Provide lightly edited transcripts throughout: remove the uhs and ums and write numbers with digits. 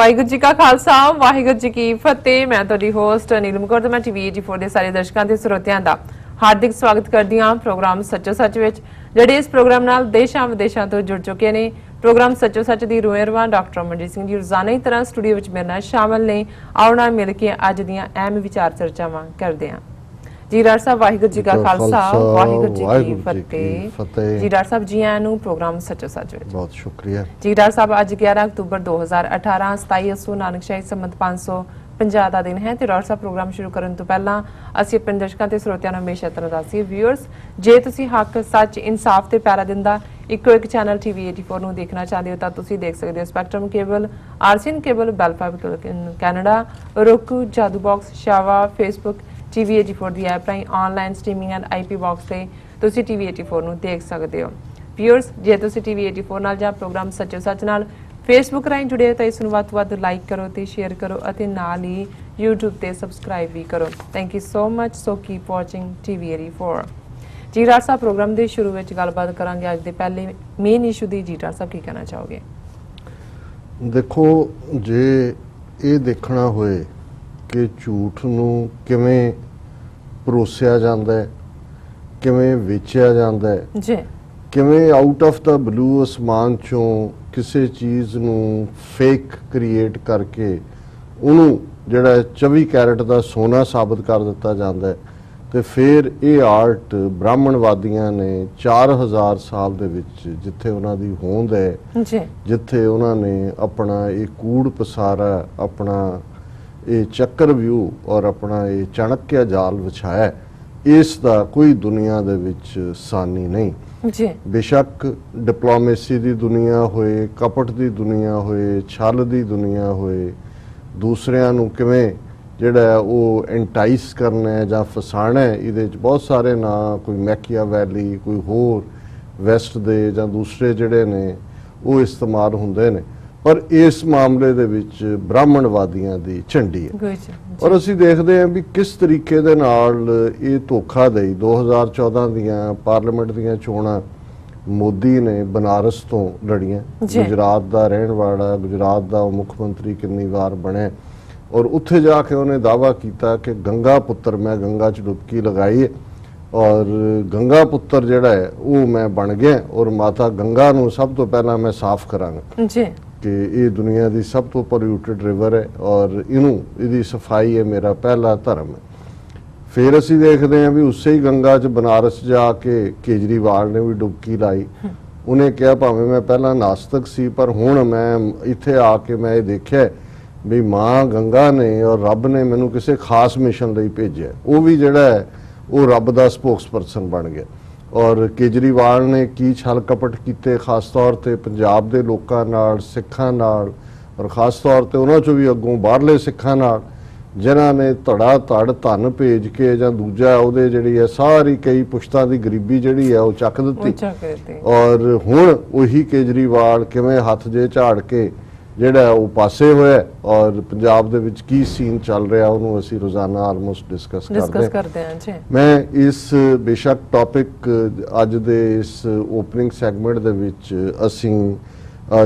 ਵਾਹਿਗੁਰੂ ਜੀ ਕਾ ਖਾਲਸਾ ਵਾਹਿਗੁਰੂ ਜੀ ਕੀ ਫਤਿਹ। मैं ਤੁਹਾਡੀ ਹੋਸਟ ਨੀਲਮ ਕੌਰ ਤੇ ਮੈਂ ਟੀਵੀ 84 ਦੇ ਸਾਰੇ ਦਰਸ਼ਕਾਂ ਤੇ ਸਰੋਤਿਆਂ ਦਾ ਹਾਰਦਿਕ ਸਵਾਗਤ ਕਰਦੀ ਹਾਂ ਪ੍ਰੋਗਰਾਮ ਸੱਚੋ ਸੱਚ ਵਿੱਚ, ਜਿਹੜੇ ਇਸ ਪ੍ਰੋਗਰਾਮ ਨਾਲ ਦੇਸ਼ਾਂ ਵਿਦੇਸ਼ਾਂ ਤੋਂ ਜੁੜ ਚੁੱਕੇ ਨੇ। ਪ੍ਰੋਗਰਾਮ ਸੱਚੋ ਸੱਚ ਦੀ ਰੂਹਰਵਾਂ ਡਾਕਟਰ ਅਮਨਜੀਤ ਸਿੰਘ ਜੀ ਰੋਜ਼ਾਨਾ ਹੀ ਤਰ੍ਹਾਂ ਸਟੂਡੀਓ ਵਿੱਚ ਮੇਰੇ ਨਾਲ ਸ਼ਾਮਲ ਨੇ। ਆਓ ਨਾਲ ਮਿਲ ਕੇ ਅੱਜ ਦੀਆਂ ਅਹਿਮ ਵਿਚਾਰ ਚਰਚਾਵਾਂ ਕਰਦੇ ਹਾਂ। जी डॉक्टर साहब वाहिगुरू जी का खालसा वाहिगुरू जी की फतेह। जी डॉक्टर साहब जी आयां नूं प्रोग्राम सच्चो सच विच बहुत शुक्रिया जी। डॉक्टर साहब अज 11 अक्तूबर 2018 27 असू नानक शाही संमत 550 का दिन है। तो डॉक्टर साहब प्रोग्राम शुरू करने तो पहला असीं अपने दर्शकों ते श्रोतियां नूं हमेशा तरह दस्सीए व्यूअर्स, जे तुसीं हक सच इंसाफ ते पैरा दिंदा इको एक चैनल टीवी 84 नूं देखना चाहते हो तो तुसीं देख सकते हो spectrum cable, RCN cable, bell fibre Canada, roku, Jadoo box, शावा, फेसबुक, टीवी 84 ਦੀ ਐਪ ਰਾਹੀਂ online streaming and IP box ਤੇ ਤੁਸੀਂ टीवी 84 ਨੂੰ ਦੇਖ ਸਕਦੇ ਹੋ। ਵਿਊਅਰਸ, ਜੇ ਤੁਸੀਂ टीवी 84 ਨਾਲ ਜਾਂ ਪ੍ਰੋਗਰਾਮ ਸੱਚੋ ਸੱਚ ਨਾਲ ਫੇਸਬੁੱਕ ਰਾਹੀਂ ਜੁੜੇ ਹੋ ਤਾਂ ਇਸ ਨੂੰ ਵੱਧ ਤੋਂ ਵੱਧ ਲਾਈਕ ਕਰੋ ਤੇ ਸ਼ੇਅਰ ਕਰੋ ਅਤੇ ਨਾਲ ਹੀ YouTube ਤੇ ਸਬਸਕ੍ਰਾਈਬ ਵੀ ਕਰੋ। Thank you so much. So keep watching TV 84। ਜੀ ਡਾਕਟਰ ਸਾਹਿਬ, ਪ੍ਰੋਗਰਾਮ ਦੇ ਸ਼ੁਰੂ ਵਿੱਚ ਗੱਲਬਾਤ ਕਰਾਂਗੇ ਅੱਜ ਦੇ ਪਹਿਲੇ ਮੇਨ ਇਸ਼ੂ ਦੀ। ਜੀ ਡਾਕਟਰ ਸਾਹਿਬ ਕੀ ਕਹਿਣਾ ਚਾਹੋਗੇ? ਦੇਖੋ, ਜੇ ਇਹ ਦੇਖਣਾ ਹੋਏ ਕਿ ਝੂਠ ਨੂੰ ਕਿਵੇਂ ਪਰੋਸਿਆ ਜਾਂਦਾ ਹੈ, ਕਿਵੇਂ ਵੇਚਿਆ ਜਾਂਦਾ ਹੈ ਜੀ, ਕਿਵੇਂ ਆਊਟ ਆਫ ਦਾ ਬਲੂ ਅਸਮਾਨ ਚੋਂ ਕਿਸੇ ਚੀਜ਼ ਨੂੰ ਫੇਕ ਕ੍ਰੀਏਟ ਕਰਕੇ ਉਹਨੂੰ ਜਿਹੜਾ 24 ਕੈਰਟ ਦਾ ਸੋਨਾ ਸਾਬਤ ਕਰ ਦਿੱਤਾ ਜਾਂਦਾ ਹੈ, ਤੇ ਫਿਰ ਇਹ ਆਰਟ ਬ੍ਰਾਹਮਣਵਾਦੀਆਂ ਨੇ 4000 ਸਾਲ ਦੇ ਵਿੱਚ ਜਿੱਥੇ ਉਹਨਾਂ ਦੀ ਹੋਂਦ ਹੈ ਜੀ, ਜਿੱਥੇ ਉਹਨਾਂ ਨੇ ਆਪਣਾ ਇਹ ਕੂੜ ਪਸਾਰਾ, ਆਪਣਾ ਇਹ ਚੱਕਰ ਵਿਊ ਔਰ ਆਪਣਾ ਇਹ ਚਾਣਕਿਆ ਜਾਲ ਵਿਛਾਇਆ, ਇਸ ਦਾ ਕੋਈ ਦੁਨੀਆ ਦੇ ਵਿੱਚ ਸਾਨੀ ਨਹੀਂ ਜੀ। ਬੇਸ਼ੱਕ ਡਿਪਲੋਮੇਸੀ ਦੀ ਦੁਨੀਆ ਹੋਏ, ਕਪਟ ਦੀ ਦੁਨੀਆ ਹੋਏ, ਛਲ ਦੀ ਦੁਨੀਆ ਹੋਏ, ਦੂਸਰਿਆਂ ਨੂੰ ਕਿਵੇਂ ਜਿਹੜਾ ਉਹ ਐਂਟਾਈਸ ਕਰਨਾ ਹੈ ਜਾਂ ਫਸਾਣਾ ਹੈ, ਇਹਦੇ 'ਚ ਬਹੁਤ ਸਾਰੇ ਨਾਂ, ਕੋਈ ਮੈਕੀਆਵੈਲੀ, ਕੋਈ ਹੋਰ ਵੈਸਟ ਦੇ ਜਾਂ ਦੂਸਰੇ ਜਿਹੜੇ ਨੇ ਉਹ ਇਸਤੇਮਾਲ ਹੁੰਦੇ ਨੇ, ਪਰ ਇਸ ਮਾਮਲੇ ਦੇ ਵਿੱਚ ਬ੍ਰਾਹਮਣਵਾਦੀਆਂ ਦੀ ਝੰਡੀ ਹੈ। ਔਰ ਅਸੀਂ ਦੇਖਦੇ ਹਾਂ ਵੀ ਕਿਸ ਤਰੀਕੇ ਦੇ ਨਾਲ ਇਹ ਧੋਖਾਦਹੀ 2014 ਦੀਆਂ ਪਾਰਲੀਮੈਂਟ ਦੀਆਂ ਚੋਣਾਂ ਮੋਦੀ ਨੇ ਬਨਾਰਸ ਤੋਂ ਲੜੀਆਂ। ਗੁਜਰਾਤ ਦਾ ਰਹਿਣ ਵਾਲਾ, ਗੁਜਰਾਤ ਦਾ ਮੁੱਖ ਮੰਤਰੀ ਕਿੰਨੀ ਵਾਰ ਬਣਿਆ, ਔਰ ਉੱਥੇ ਜਾ ਕੇ ਉਹਨੇ ਦਾਅਵਾ ਕੀਤਾ ਕਿ ਗੰਗਾ ਪੁੱਤਰ, ਮੈਂ ਗੰਗਾ 'ਚ ਡੁਬਕੀ ਲਗਾਈ ਹੈ ਔਰ ਗੰਗਾ ਪੁੱਤਰ ਜਿਹੜਾ ਹੈ ਉਹ ਮੈਂ ਬਣ ਗਿਆ, ਔਰ ਮਾਤਾ ਗੰਗਾ ਨੂੰ ਸਭ ਤੋਂ ਪਹਿਲਾਂ ਮੈਂ ਸਾਫ਼ ਕਰਾਂਗਾ ਜੀ ਕਿ ਇਹ ਦੁਨੀਆ ਦੀ ਸਭ ਤੋਂ ਪੋਲਿਊਟਡ ਰਿਵਰ ਹੈ ਔਰ ਇਹਦੀ ਸਫਾਈ ਹੈ ਮੇਰਾ ਪਹਿਲਾ ਧਰਮ ਹੈ। ਫਿਰ ਅਸੀਂ ਦੇਖਦੇ ਹਾਂ ਵੀ ਉਸੇ ਹੀ ਗੰਗਾ 'ਚ ਬਨਾਰਸ ਜਾ ਕੇ ਕੇਜਰੀਵਾਲ ਨੇ ਵੀ ਡੁਬਕੀ ਲਾਈ। ਉਹਨੇ ਕਿਹਾ ਭਾਵੇਂ ਮੈਂ ਪਹਿਲਾਂ ਨਾਸਤਕ ਸੀ ਪਰ ਹੁਣ ਮੈਂ ਇੱਥੇ ਆ ਕੇ ਮੈਂ ਇਹ ਦੇਖਿਆ ਵੀ ਮਾਂ ਗੰਗਾ ਨੇ ਔਰ ਰੱਬ ਨੇ ਮੈਨੂੰ ਕਿਸੇ ਖਾਸ ਮਿਸ਼ਨ ਲਈ ਭੇਜਿਆ। ਉਹ ਵੀ ਜਿਹੜਾ ਹੈ ਉਹ ਰੱਬ ਦਾ ਸਪੋਕਸਪਰਸਨ ਬਣ ਗਿਆ। ਔਰ ਕੇਜਰੀਵਾਲ ਨੇ ਕੀ ਛਲ ਕਪਟ ਕੀਤੇ, ਖਾਸ ਤੌਰ ਤੇ ਪੰਜਾਬ ਦੇ ਲੋਕਾਂ ਨਾਲ, ਸਿੱਖਾਂ ਨਾਲ, ਔਰ ਖਾਸ ਤੌਰ ਤੇ ਉਹਨਾਂ 'ਚੋਂ ਵੀ ਅੱਗੋਂ ਬਾਹਰਲੇ ਸਿੱਖਾਂ ਨਾਲ, ਜਿਨ੍ਹਾਂ ਨੇ ਧੜਾ ਧੜ ਧਨ ਭੇਜ ਕੇ ਜਾਂ ਦੂਜਾ ਉਹਦੇ ਜਿਹੜੀ ਹੈ ਸਾਰੀ ਕਈ ਪੁਸ਼ਤਾਂ ਦੀ ਗਰੀਬੀ ਜਿਹੜੀ ਹੈ ਉਹ ਚੱਕ ਦਿੱਤੀ। ਔਰ ਹੁਣ ਉਹੀ ਕੇਜਰੀਵਾਲ ਕਿਵੇਂ ਹੱਥ ਜੇ ਝਾੜ ਕੇ ਜਿਹੜਾ ਉਹ ਪਾਸੇ ਹੋਇਆ, ਔਰ ਪੰਜਾਬ ਦੇ ਵਿੱਚ ਕੀ ਸੀਨ ਚੱਲ ਰਿਹਾ ਉਹਨੂੰ ਅਸੀਂ ਰੋਜ਼ਾਨਾ ਆਲਮੋਸਟ ਡਿਸਕਸ ਕਰਦੇ ਹਾਂ ਜੀ। ਮੈਂ ਇਸ ਬੇਸ਼ੱਕ ਟੌਪਿਕ ਅੱਜ ਦੇ ਇਸ ਓਪਨਿੰਗ ਸੈਗਮੈਂਟ ਦੇ ਵਿੱਚ ਅਸੀਂ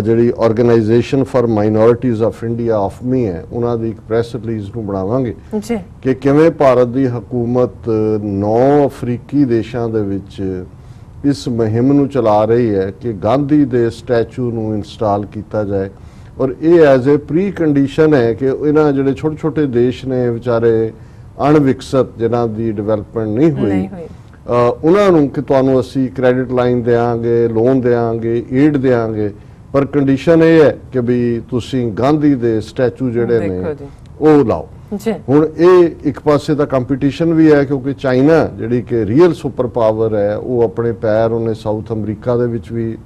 ਜਿਹੜੀ organisation for minorities of India ਆਫਮੀ ਹੈ, ਉਹਨਾਂ ਦੀ ਇੱਕ ਪ੍ਰੈਸ ਰਿਲੀਜ਼ ਨੂੰ ਬਣਾਵਾਂਗੇ ਕਿ ਕਿਵੇਂ ਭਾਰਤ ਦੀ ਹਕੂਮਤ 9 ਅਫਰੀਕੀ ਦੇਸ਼ਾਂ ਦੇ ਵਿੱਚ ਇਸ ਮੁਹਿੰਮ ਨੂੰ ਚਲਾ ਰਹੀ ਹੈ ਕਿ ਗਾਂਧੀ ਦੇ ਸਟੈਚੂ ਨੂੰ ਇੰਸਟਾਲ ਕੀਤਾ ਜਾਏ। ਔਰ ਇਹ ਐਜ਼ ਏ ਪ੍ਰੀ ਕੰਡੀਸ਼ਨ ਹੈ ਕਿ ਇਹਨਾਂ ਜਿਹੜੇ ਛੋਟੇ ਛੋਟੇ ਦੇਸ਼ ਨੇ ਵਿਚਾਰੇ ਅਣਵਿਕਸਿਤ, ਜਿਨ੍ਹਾਂ ਦੀ ਡਿਵੈਲਪਮੈਂਟ ਨਹੀਂ ਹੋਈ, ਉਹਨਾਂ ਨੂੰ ਕਿ ਤੁਹਾਨੂੰ ਅਸੀਂ ਕ੍ਰੈਡਿਟ ਲਾਈਨ ਦੇਵਾਂਗੇ, ਲੋਨ ਦੇਵਾਂਗੇ, ਏਡ ਦੇਵਾਂਗੇ, ਪਰ ਕੰਡੀਸ਼ਨ ਇਹ ਹੈ ਕਿ ਵੀ ਤੁਸੀਂ ਗਾਂਧੀ ਦੇ ਸਟੈਚੂ ਜਿਹੜੇ ਨੇ ਉਹ ਲਾਓ। ਹੁਣ ਇਹ ਇੱਕ ਪਾਸੇ ਦਾ ਕੰਪੀਟੀਸ਼ਨ ਵੀ ਹੈ ਕਿਉਂਕਿ ਚਾਈਨਾ ਜਿਹੜੀ ਕਿ ਰੀਅਲ ਸੁਪਰ ਪਾਵਰ ਹੈ ਉਹ ਆਪਣੇ ਪੈਰ ਉਹਨੇ ਸਾਊਥ ਅਮਰੀਕਾ ਦੇ ਵਿੱਚ ਵੀ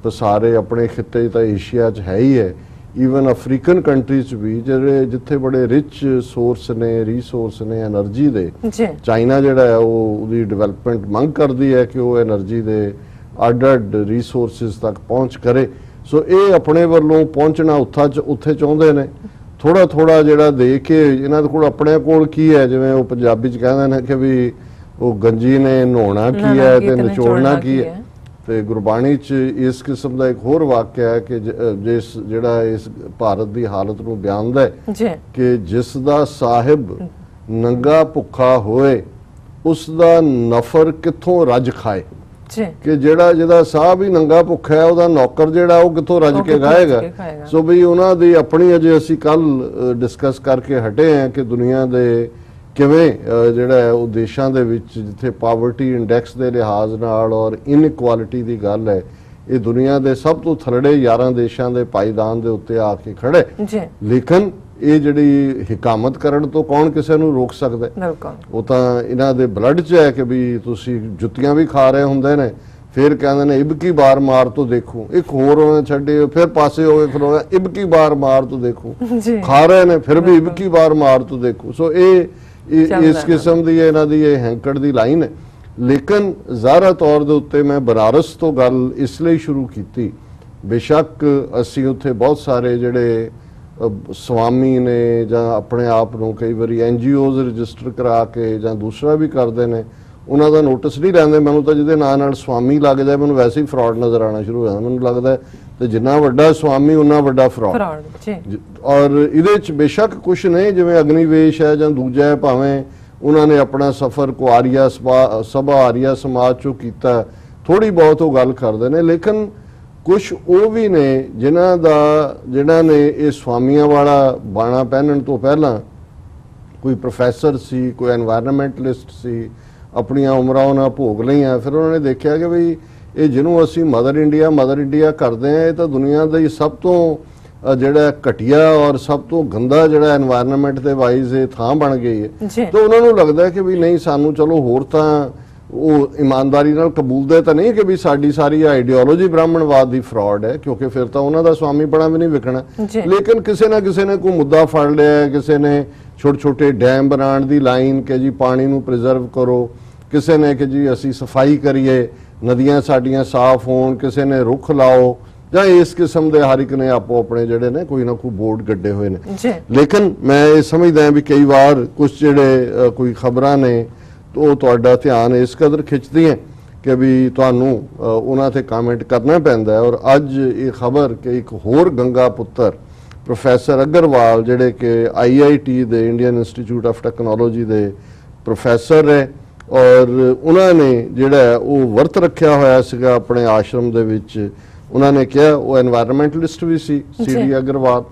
ਪਸਾਰੇ, ਆਪਣੇ ਖਿੱਤੇ ਤਾਂ ਏਸ਼ੀਆ 'ਚ ਹੈ ਹੀ ਹੈ, ਈਵਨ ਅਫਰੀਕਨ ਕੰਟਰੀਜ਼ ਵੀ ਜਿਹੜੇ ਜਿੱਥੇ ਬੜੇ ਰਿਚ ਸੋਰਸ ਨੇ, ਰੀਸੋਰਸ ਨੇ એનર્ਜੀ ਦੇ। ਚਾਈਨਾ ਜਿਹੜਾ ਹੈ ਉਹ ਉਹਦੀ ਡਿਵੈਲਪਮੈਂਟ ਮੰਗ ਕਰਦੀ ਹੈ ਕਿ ਉਹ એનર્ਜੀ ਦੇ ਅੱਡ-ਅੱਡ ਰੀਸੋਰਸਿਸ ਤੱਕ ਪਹੁੰਚ ਕਰੇ। ਸੋ ਇਹ ਆਪਣੇ ਵੱਲੋਂ ਪਹੁੰਚਣਾ ਉੱਥੇ ਚਾਹੁੰਦੇ ਨੇ, ਥੋੜਾ ਥੋੜਾ ਜਿਹੜਾ ਦੇ ਕੇ ਇਹਨਾਂ ਦੇ ਕੋਲ ਆਪਣੇ ਕੋਲ ਕੀ ਹੈ, ਜਿਵੇਂ ਉਹ ਪੰਜਾਬੀ 'ਚ ਕਹਿੰਦੇ ਨੇ ਕਿ ਵੀ ਉਹ ਗੰਜੀ ਨੇ ਨਹਾਉਣਾ ਕੀ ਹੈ ਤੇ ਨਿਚੋੜਨਾ ਕੀ ਹੈ। ਤੇ ਗੁਰਬਾਣੀ 'ਚ ਇਸ ਕਿਸਮ ਦਾ ਇੱਕ ਹੋਰ ਵਾਕਿਆ ਹੈ ਕਿ ਜਿਹੜਾ ਇਸ ਭਾਰਤ ਦੀ ਹਾਲਤ ਨੂੰ ਬਿਆਨਦਾ ਹੈ ਜੀ ਕਿ ਜਿਸ ਦਾ ਸਾਹਿਬ ਨੰਗਾ ਭੁੱਖਾ ਹੋਏ ਉਸ ਦਾ ਨਫਰ ਕਿੱਥੋਂ ਰੱਜ ਖਾਏ। ਜੀ ਕਿ ਜਿਹਦਾ ਸਾਹਿਬ ਹੀ ਨੰਗਾ ਭੁੱਖਾ ਹੈ ਉਹਦਾ ਨੌਕਰ ਜਿਹੜਾ ਉਹ ਕਿੱਥੋਂ ਰੱਜ ਕੇ ਖਾਏਗਾ। ਸੋ ਵੀ ਉਹਨਾਂ ਦੀ ਆਪਣੀ ਅਜੇ ਅਸੀਂ ਕੱਲ ਡਿਸਕਸ ਕਰਕੇ ਹਟੇ ਹਾਂ ਕਿ ਦੁਨੀਆ ਦੇ ਕਿਵੇਂ ਜਿਹੜਾ ਹੈ ਉਹ ਦੇਸ਼ਾਂ ਦੇ ਵਿੱਚ ਜਿੱਥੇ ਪਾਵਰਟੀ ਇੰਡੈਕਸ ਦੇ ਲਿਹਾਜ਼ ਨਾਲ ਔਰ ਇਨਇਕੁਆਲਿਟੀ ਦੀ ਗੱਲ ਹੈ ਇਹ ਦੁਨੀਆ ਦੇ ਸਭ ਤੋਂ ਥੱਲੜੇ 11 ਦੇਸ਼ਾਂ ਦੇ ਪਾਇਦਾਨ ਦੇ ਉੱਤੇ ਆ ਕੇ ਖੜੇ। ਲੇਕਿਨ ਇਹ ਜਿਹੜੀ ਹਕਾਮਤ ਕਰਨ ਤੋਂ ਕੌਣ ਕਿਸੇ ਨੂੰ ਰੋਕ ਸਕਦਾ? ਉਹ ਤਾਂ ਇਹਨਾਂ ਦੇ ਬਲੱਡ 'ਚ ਹੈ ਕਿ ਵੀ ਤੁਸੀਂ ਜੁੱਤੀਆਂ ਵੀ ਖਾ ਰਹੇ ਹੁੰਦੇ ਨੇ ਫਿਰ ਕਹਿੰਦੇ ਨੇ ਇਬਕੀ ਬਾਰ ਮਾਰ ਤੋਂ ਦੇਖੋ, ਇੱਕ ਹੋਰ ਉਹਨੇ ਛੱਡੇ ਫਿਰ ਪਾਸੇ ਹੋ ਗਏ ਖਲੋਗਾ ਇਬਕੀ ਬਾਰ ਮਾਰ ਤੋਂ ਦੇਖੋ, ਖਾ ਰਹੇ ਨੇ ਫਿਰ ਵੀ ਇਬਕੀ ਬਾਰ ਮਾਰ ਤੋਂ ਦੇਖੋ। ਸੋ ਇਹ ਇਸ ਕਿਸਮ ਦੀ ਇਹਨਾਂ ਦੀ ਇਹ ਹੈਂਕੜ ਦੀ ਲਾਈਨ ਹੈ। ਲੇਕਿਨ ਜ਼ਾਹਰਾ ਤੌਰ ਦੇ ਉੱਤੇ ਮੈਂ ਬਨਾਰਸ ਤੋਂ ਗੱਲ ਇਸ ਲਈ ਸ਼ੁਰੂ ਕੀਤੀ, ਬੇਸ਼ੱਕ ਅਸੀਂ ਉੱਥੇ ਬਹੁਤ ਸਾਰੇ ਜਿਹੜੇ ਸਵਾਮੀ ਨੇ ਜਾਂ ਆਪਣੇ ਆਪ ਨੂੰ ਕਈ ਵਾਰੀ NGOs ਰਜਿਸਟਰ ਕਰਾ ਕੇ ਜਾਂ ਦੂਸਰਾ ਵੀ ਕਰਦੇ ਨੇ ਉਹਨਾਂ ਦਾ ਨੋਟਿਸ ਨਹੀਂ ਲੈਂਦੇ। ਮੈਨੂੰ ਤਾਂ ਜਿਹਦੇ ਨਾਂ ਨਾਲ ਸਵਾਮੀ ਲੱਗ ਜਾਏ ਮੈਨੂੰ ਵੈਸੇ ਹੀ ਫਰਾਡ ਨਜ਼ਰ ਆਉਣਾ ਸ਼ੁਰੂ ਹੋ ਜਾਂਦਾ। ਮੈਨੂੰ ਲੱਗਦਾ ਤੇ ਜਿੰਨਾ ਵੱਡਾ ਸਵਾਮੀ ਉਨਾ ਵੱਡਾ ਫਰਾਡ। ਔਰ ਇਹਦੇ ਚ ਬੇਸ਼ੱਕ ਕੁਛ ਨਹੀਂ ਜਿਵੇਂ ਅਗਨੀਵੇਸ਼ ਹੈ ਜਾਂ ਦੂਜਾ ਹੈ, ਭਾਵੇਂ ਉਹਨਾਂ ਨੇ ਆਪਣਾ ਸਫ਼ਰ ਕੋ ਆਰੀਆ ਸਭਾ ਆਰੀਆ ਸਮਾਜ ਚੋਂ ਕੀਤਾ, ਥੋੜੀ ਬਹੁਤ ਉਹ ਗੱਲ ਕਰਦੇ ਨੇ। ਲੇਕਿਨ ਕੁਛ ਉਹ ਵੀ ਨੇ ਜਿਨ੍ਹਾਂ ਨੇ ਇਹ ਸਵਾਮੀਆਂ ਵਾਲਾ ਬਾਣਾ ਪਹਿਨਣ ਤੋਂ ਪਹਿਲਾਂ ਕੋਈ ਪ੍ਰੋਫੈਸਰ ਸੀ, ਕੋਈ ਐਨਵਾਇਰਨਮੈਂਟਲਿਸਟ ਸੀ, ਆਪਣੀਆਂ ਉਮਰਾਂ ਉਹਨਾਂ ਭੋਗ ਲਈਆਂ। ਫਿਰ ਉਹਨਾਂ ਨੇ ਦੇਖਿਆ ਕਿ ਵੀ ਇਹ ਜਿਹਨੂੰ ਅਸੀਂ ਮਦਰ ਇੰਡੀਆ ਕਰਦੇ ਆ ਇਹ ਤਾਂ ਦੁਨੀਆ ਦਾ ਸਭ ਤੋਂ ਜਿਹੜਾ ਘਟੀਆ ਔਰ ਸਭ ਤੋਂ ਗੰਦਾ ਜਿਹੜਾ ਐਨਵਾਇਰਨਮੈਂਟ ਦੇ ਵਾਈਜ਼ ਇਹ ਥਾਂ ਬਣ ਗਈ ਹੈ। ਤਾਂ ਉਹਨਾਂ ਨੂੰ ਲੱਗਦਾ ਕਿ ਵੀ ਨਹੀਂ ਸਾਨੂੰ ਚਲੋ ਹੋਰ ਤਾਂ ਉਹ ਇਮਾਨਦਾਰੀ ਨਾਲ ਕਬੂਲਦੇ ਤਾਂ ਨਹੀਂ ਕਿ ਵੀ ਸਾਡੀ ਸਾਰੀ ਆਈਡੀਓਲੋਜੀ ਬ੍ਰਾਹਮਣਵਾਦ ਦੀ ਫਰਾਡ ਹੈ, ਕਿਉਂਕਿ ਫਿਰ ਤਾਂ ਉਹਨਾਂ ਦਾ ਸਵਾਮੀ ਬਣਾ ਵੀ ਨਹੀਂ ਵਿਕਣਾ। ਲੇਕਿਨ ਕਿਸੇ ਨਾ ਕਿਸੇ ਨੇ ਕੋਈ ਮੁੱਦਾ ਫੜ ਲਿਆ, ਕਿਸੇ ਨੇ ਛੋਟੇ ਛੋਟੇ ਡੈਮ ਬਣਾਉਣ ਦੀ ਲਾਈਨ ਕਿ ਜੀ ਪਾਣੀ ਨੂੰ ਪ੍ਰੀਜ਼ਰਵ ਕਰੋ, ਕਿਸੇ ਨੇ ਕਿ ਜੀ ਅਸੀਂ ਸਫਾਈ ਕਰੀਏ, ਨਦੀਆਂ ਸਾਡੀਆਂ ਸਾਫ਼ ਹੋਣ, ਕਿਸੇ ਨੇ ਰੁੱਖ ਲਾਓ, ਜਾਂ ਇਸ ਕਿਸਮ ਦੇ ਹਰ ਇੱਕ ਨੇ ਆਪੋ ਆਪਣੇ ਜਿਹੜੇ ਨੇ ਕੋਈ ਨਾ ਕੋਈ ਬੋਰਡ ਗੱਡੇ ਹੋਏ ਨੇ। ਲੇਕਿਨ ਮੈਂ ਇਹ ਸਮਝਦਾ ਵੀ ਕਈ ਵਾਰ ਕੁਝ ਜਿਹੜੇ ਕੋਈ ਖਬਰਾਂ ਨੇ ਉਹ ਤੁਹਾਡਾ ਧਿਆਨ ਇਸ ਕਦਰ ਖਿੱਚਦੀਆਂ ਕਿ ਵੀ ਤੁਹਾਨੂੰ ਉਹਨਾਂ ਤੇ ਕਮੈਂਟ ਕਰਨਾ ਪੈਂਦਾ ਹੈ। ਔਰ ਅੱਜ ਇਹ ਖਬਰ ਕਿ ਇੱਕ ਹੋਰ ਗੰਗਾ ਪੁੱਤਰ ਪ੍ਰੋਫੈਸਰ ਅਗਰਵਾਲ ਜਿਹੜੇ ਕਿ IIT ਦੇ ਇੰਡੀਅਨ ਇੰਸਟੀਚਿਊਟ ਆਫ ਟੈਕਨੋਲੋਜੀ ਦੇ ਪ੍ਰੋਫੈਸਰ ਹੈ ਔਰ ਉਹਨਾਂ ਨੇ ਜਿਹੜਾ ਉਹ ਵਰਤ ਰੱਖਿਆ ਹੋਇਆ ਸੀਗਾ ਆਪਣੇ ਆਸ਼ਰਮ ਦੇ ਵਿੱਚ। ਉਹਨਾਂ ਨੇ ਕਿਹਾ, ਉਹ ਐਨਵਾਇਰਨਮੈਂਟਲਿਸਟ ਵੀ ਸੀ CD ਅਗਰਵਾਲ,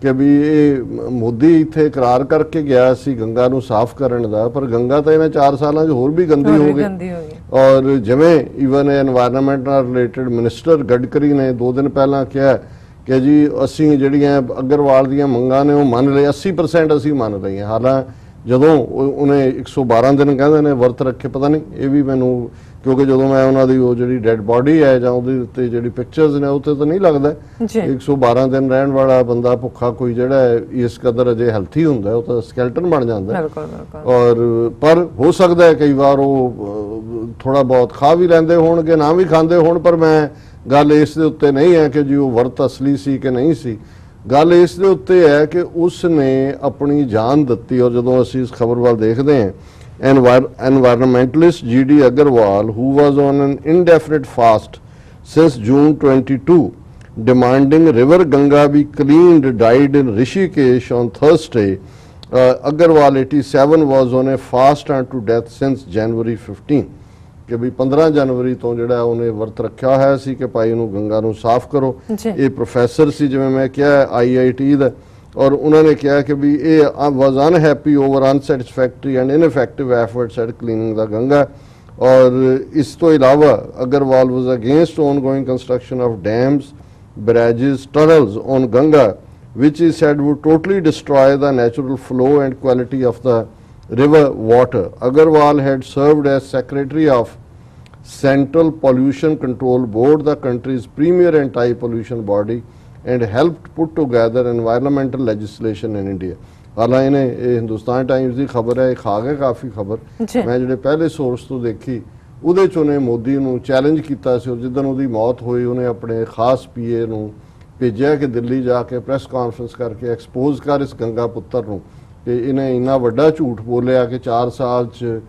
ਕਿ ਵੀ ਇਹ ਮੋਦੀ ਇੱਥੇ ਇਕਰਾਰ ਕਰਕੇ ਗਿਆ ਸੀ ਗੰਗਾ ਨੂੰ ਸਾਫ਼ ਕਰਨ ਦਾ, ਪਰ ਗੰਗਾ ਤਾਂ ਇਹਨਾਂ 4 ਸਾਲਾਂ 'ਚ ਹੋਰ ਵੀ ਗੰਦੀ ਹੋ ਗਈ। ਔਰ ਜਿਵੇਂ ਈਵਨ ਐਨਵਾਇਰਨਮੈਂਟ ਨਾਲ ਰਿਲੇਟਡ ਮਿਨਿਸਟਰ ਗਡਕਰੀ ਨੇ 2 ਦਿਨ ਪਹਿਲਾਂ ਕਿਹਾ ਕਿ ਜੀ ਅਸੀਂ ਜਿਹੜੀਆਂ ਅਗਰਵਾਲ ਦੀਆਂ ਮੰਗਾਂ ਨੇ ਉਹ ਮੰਨ ਲਏ, 80% ਅਸੀਂ ਮੰਨ ਲਏ ਹਾਂ। ਹਾਲਾਂਕਿ ਜਦੋਂ ਉਹਨੇ 112 ਦਿਨ ਕਹਿੰਦੇ ਨੇ ਵਰਤ ਰੱਖੇ, ਪਤਾ ਨਹੀਂ ਇਹ ਵੀ ਮੈਨੂੰ, ਕਿਉਂਕਿ ਜਦੋਂ ਮੈਂ ਉਹਨਾਂ ਦੀ ਉਹ ਜਿਹੜੀ ਡੈਡ ਬਾਡੀ ਹੈ ਜਾਂ ਉਹਦੇ ਉੱਤੇ ਜਿਹੜੀ ਪਿਕਚਰਸ ਨੇ ਉੱਤੇ ਤਾਂ ਨਹੀਂ ਲੱਗਦਾ 112 ਦਿਨ ਰਹਿਣ ਵਾਲਾ ਬੰਦਾ ਭੁੱਖਾ ਕੋਈ ਜਿਹੜਾ ਇਸ ਕਦਰ ਅਜੇ ਹੈਲਥੀ ਹੁੰਦਾ ਉਹ ਤਾਂ ਸਕੈਲਟਨ ਬਣ ਜਾਂਦਾ। ਔਰ ਪਰ ਹੋ ਸਕਦਾ ਹੈ ਕਈ ਵਾਰ ਉਹ ਥੋੜਾ ਬਹੁਤ ਖਾ ਵੀ ਲੈਂਦੇ ਹੋਣਗੇ, ਨਾ ਵੀ ਖਾਂਦੇ ਹੋਣ, ਪਰ ਮੈਂ ਗੱਲ ਇਸ ਦੇ ਉੱਤੇ ਨਹੀਂ ਹੈ ਕਿ ਜੀ ਉਹ ਵਰਤ ਅਸਲੀ ਸੀ ਕਿ ਨਹੀਂ ਸੀ। ਗੱਲ ਇਸ ਦੇ ਉੱਤੇ ਹੈ ਕਿ ਉਸ ਨੇ ਆਪਣੀ ਜਾਨ ਦਿੱਤੀ। ਔਰ ਜਦੋਂ ਅਸੀਂ ਇਸ ਖਬਰ ਵੱਲ ਦੇਖਦੇ ਹਾਂ, environmentalist GD Agarwal, who was on an indefinite fast since June 22, demanding River Ganga be cleaned, died in Rishikesh on Thursday. Agarwal, 87, was on a fast unto death since January 15. ਕਿ ਵੀ 15 ਜਨਵਰੀ ਤੋਂ ਜਿਹੜਾ ਉਹਨੇ ਵਰਤ ਰੱਖਿਆ ਹੋਇਆ ਸੀ ਕਿ ਭਾਈ ਇਹਨੂੰ ਗੰਗਾ ਨੂੰ ਸਾਫ਼ ਕਰੋ। ਇਹ ਪ੍ਰੋਫੈਸਰ ਸੀ ਜਿਵੇਂ ਮੈਂ ਕਿਹਾ IIT ਦਾ, ਔਰ ਉਹਨਾਂ ਨੇ ਕਿਹਾ ਕਿ ਵੀ ਇਹ was unhappy over unsatisfactory and ineffective efforts at cleaning the Ganga. ਔਰ ਇਸ ਤੋਂ ਇਲਾਵਾ Agarwal was against ongoing construction of dams, barrages, tunnels on Ganga, which he said would totally destroy the natural flow and quality of the river water. Agarwal had served as secretary of Central Pollution Control Board, the country's premier anti-pollution body, and helped put together environmental legislation in India. ਹਾਲਾਂਕਿ ਇਹ Hindustan Times ਦੀ ਖਬਰ ਹੈ, ਇਹ ਖਾ ਗਿਆ ਕਾਫੀ ਖਬਰ। ਮੈਂ ਜਿਹੜੇ ਪਹਿਲੇ ਸੋਰਸ ਤੋਂ ਦੇਖੀ ਉਹਦੇ 'ਚ ਉਹਨੇ ਮੋਦੀ ਨੂੰ ਚੈਲੰਜ ਕੀਤਾ ਸੀ, ਔਰ ਜਿੱਦਣ ਉਹਦੀ ਮੌਤ ਹੋਈ ਉਹਨੇ ਆਪਣੇ ਖਾਸ PA ਨੂੰ ਭੇਜਿਆ ਕਿ ਦਿੱਲੀ ਜਾ ਕੇ ਪ੍ਰੈਸ ਕਾਨਫਰੰਸ ਕਰਕੇ ਐਕਸਪੋਜ਼ ਕਰ ਇਸ ਗੰਗਾ ਪੁੱਤਰ ਨੂੰ ਕਿ ਇਹਨੇ ਇੰਨਾ ਵੱਡਾ ਝੂਠ ਬੋਲਿਆ ਕਿ 4 ਸਾਲ 'ਚ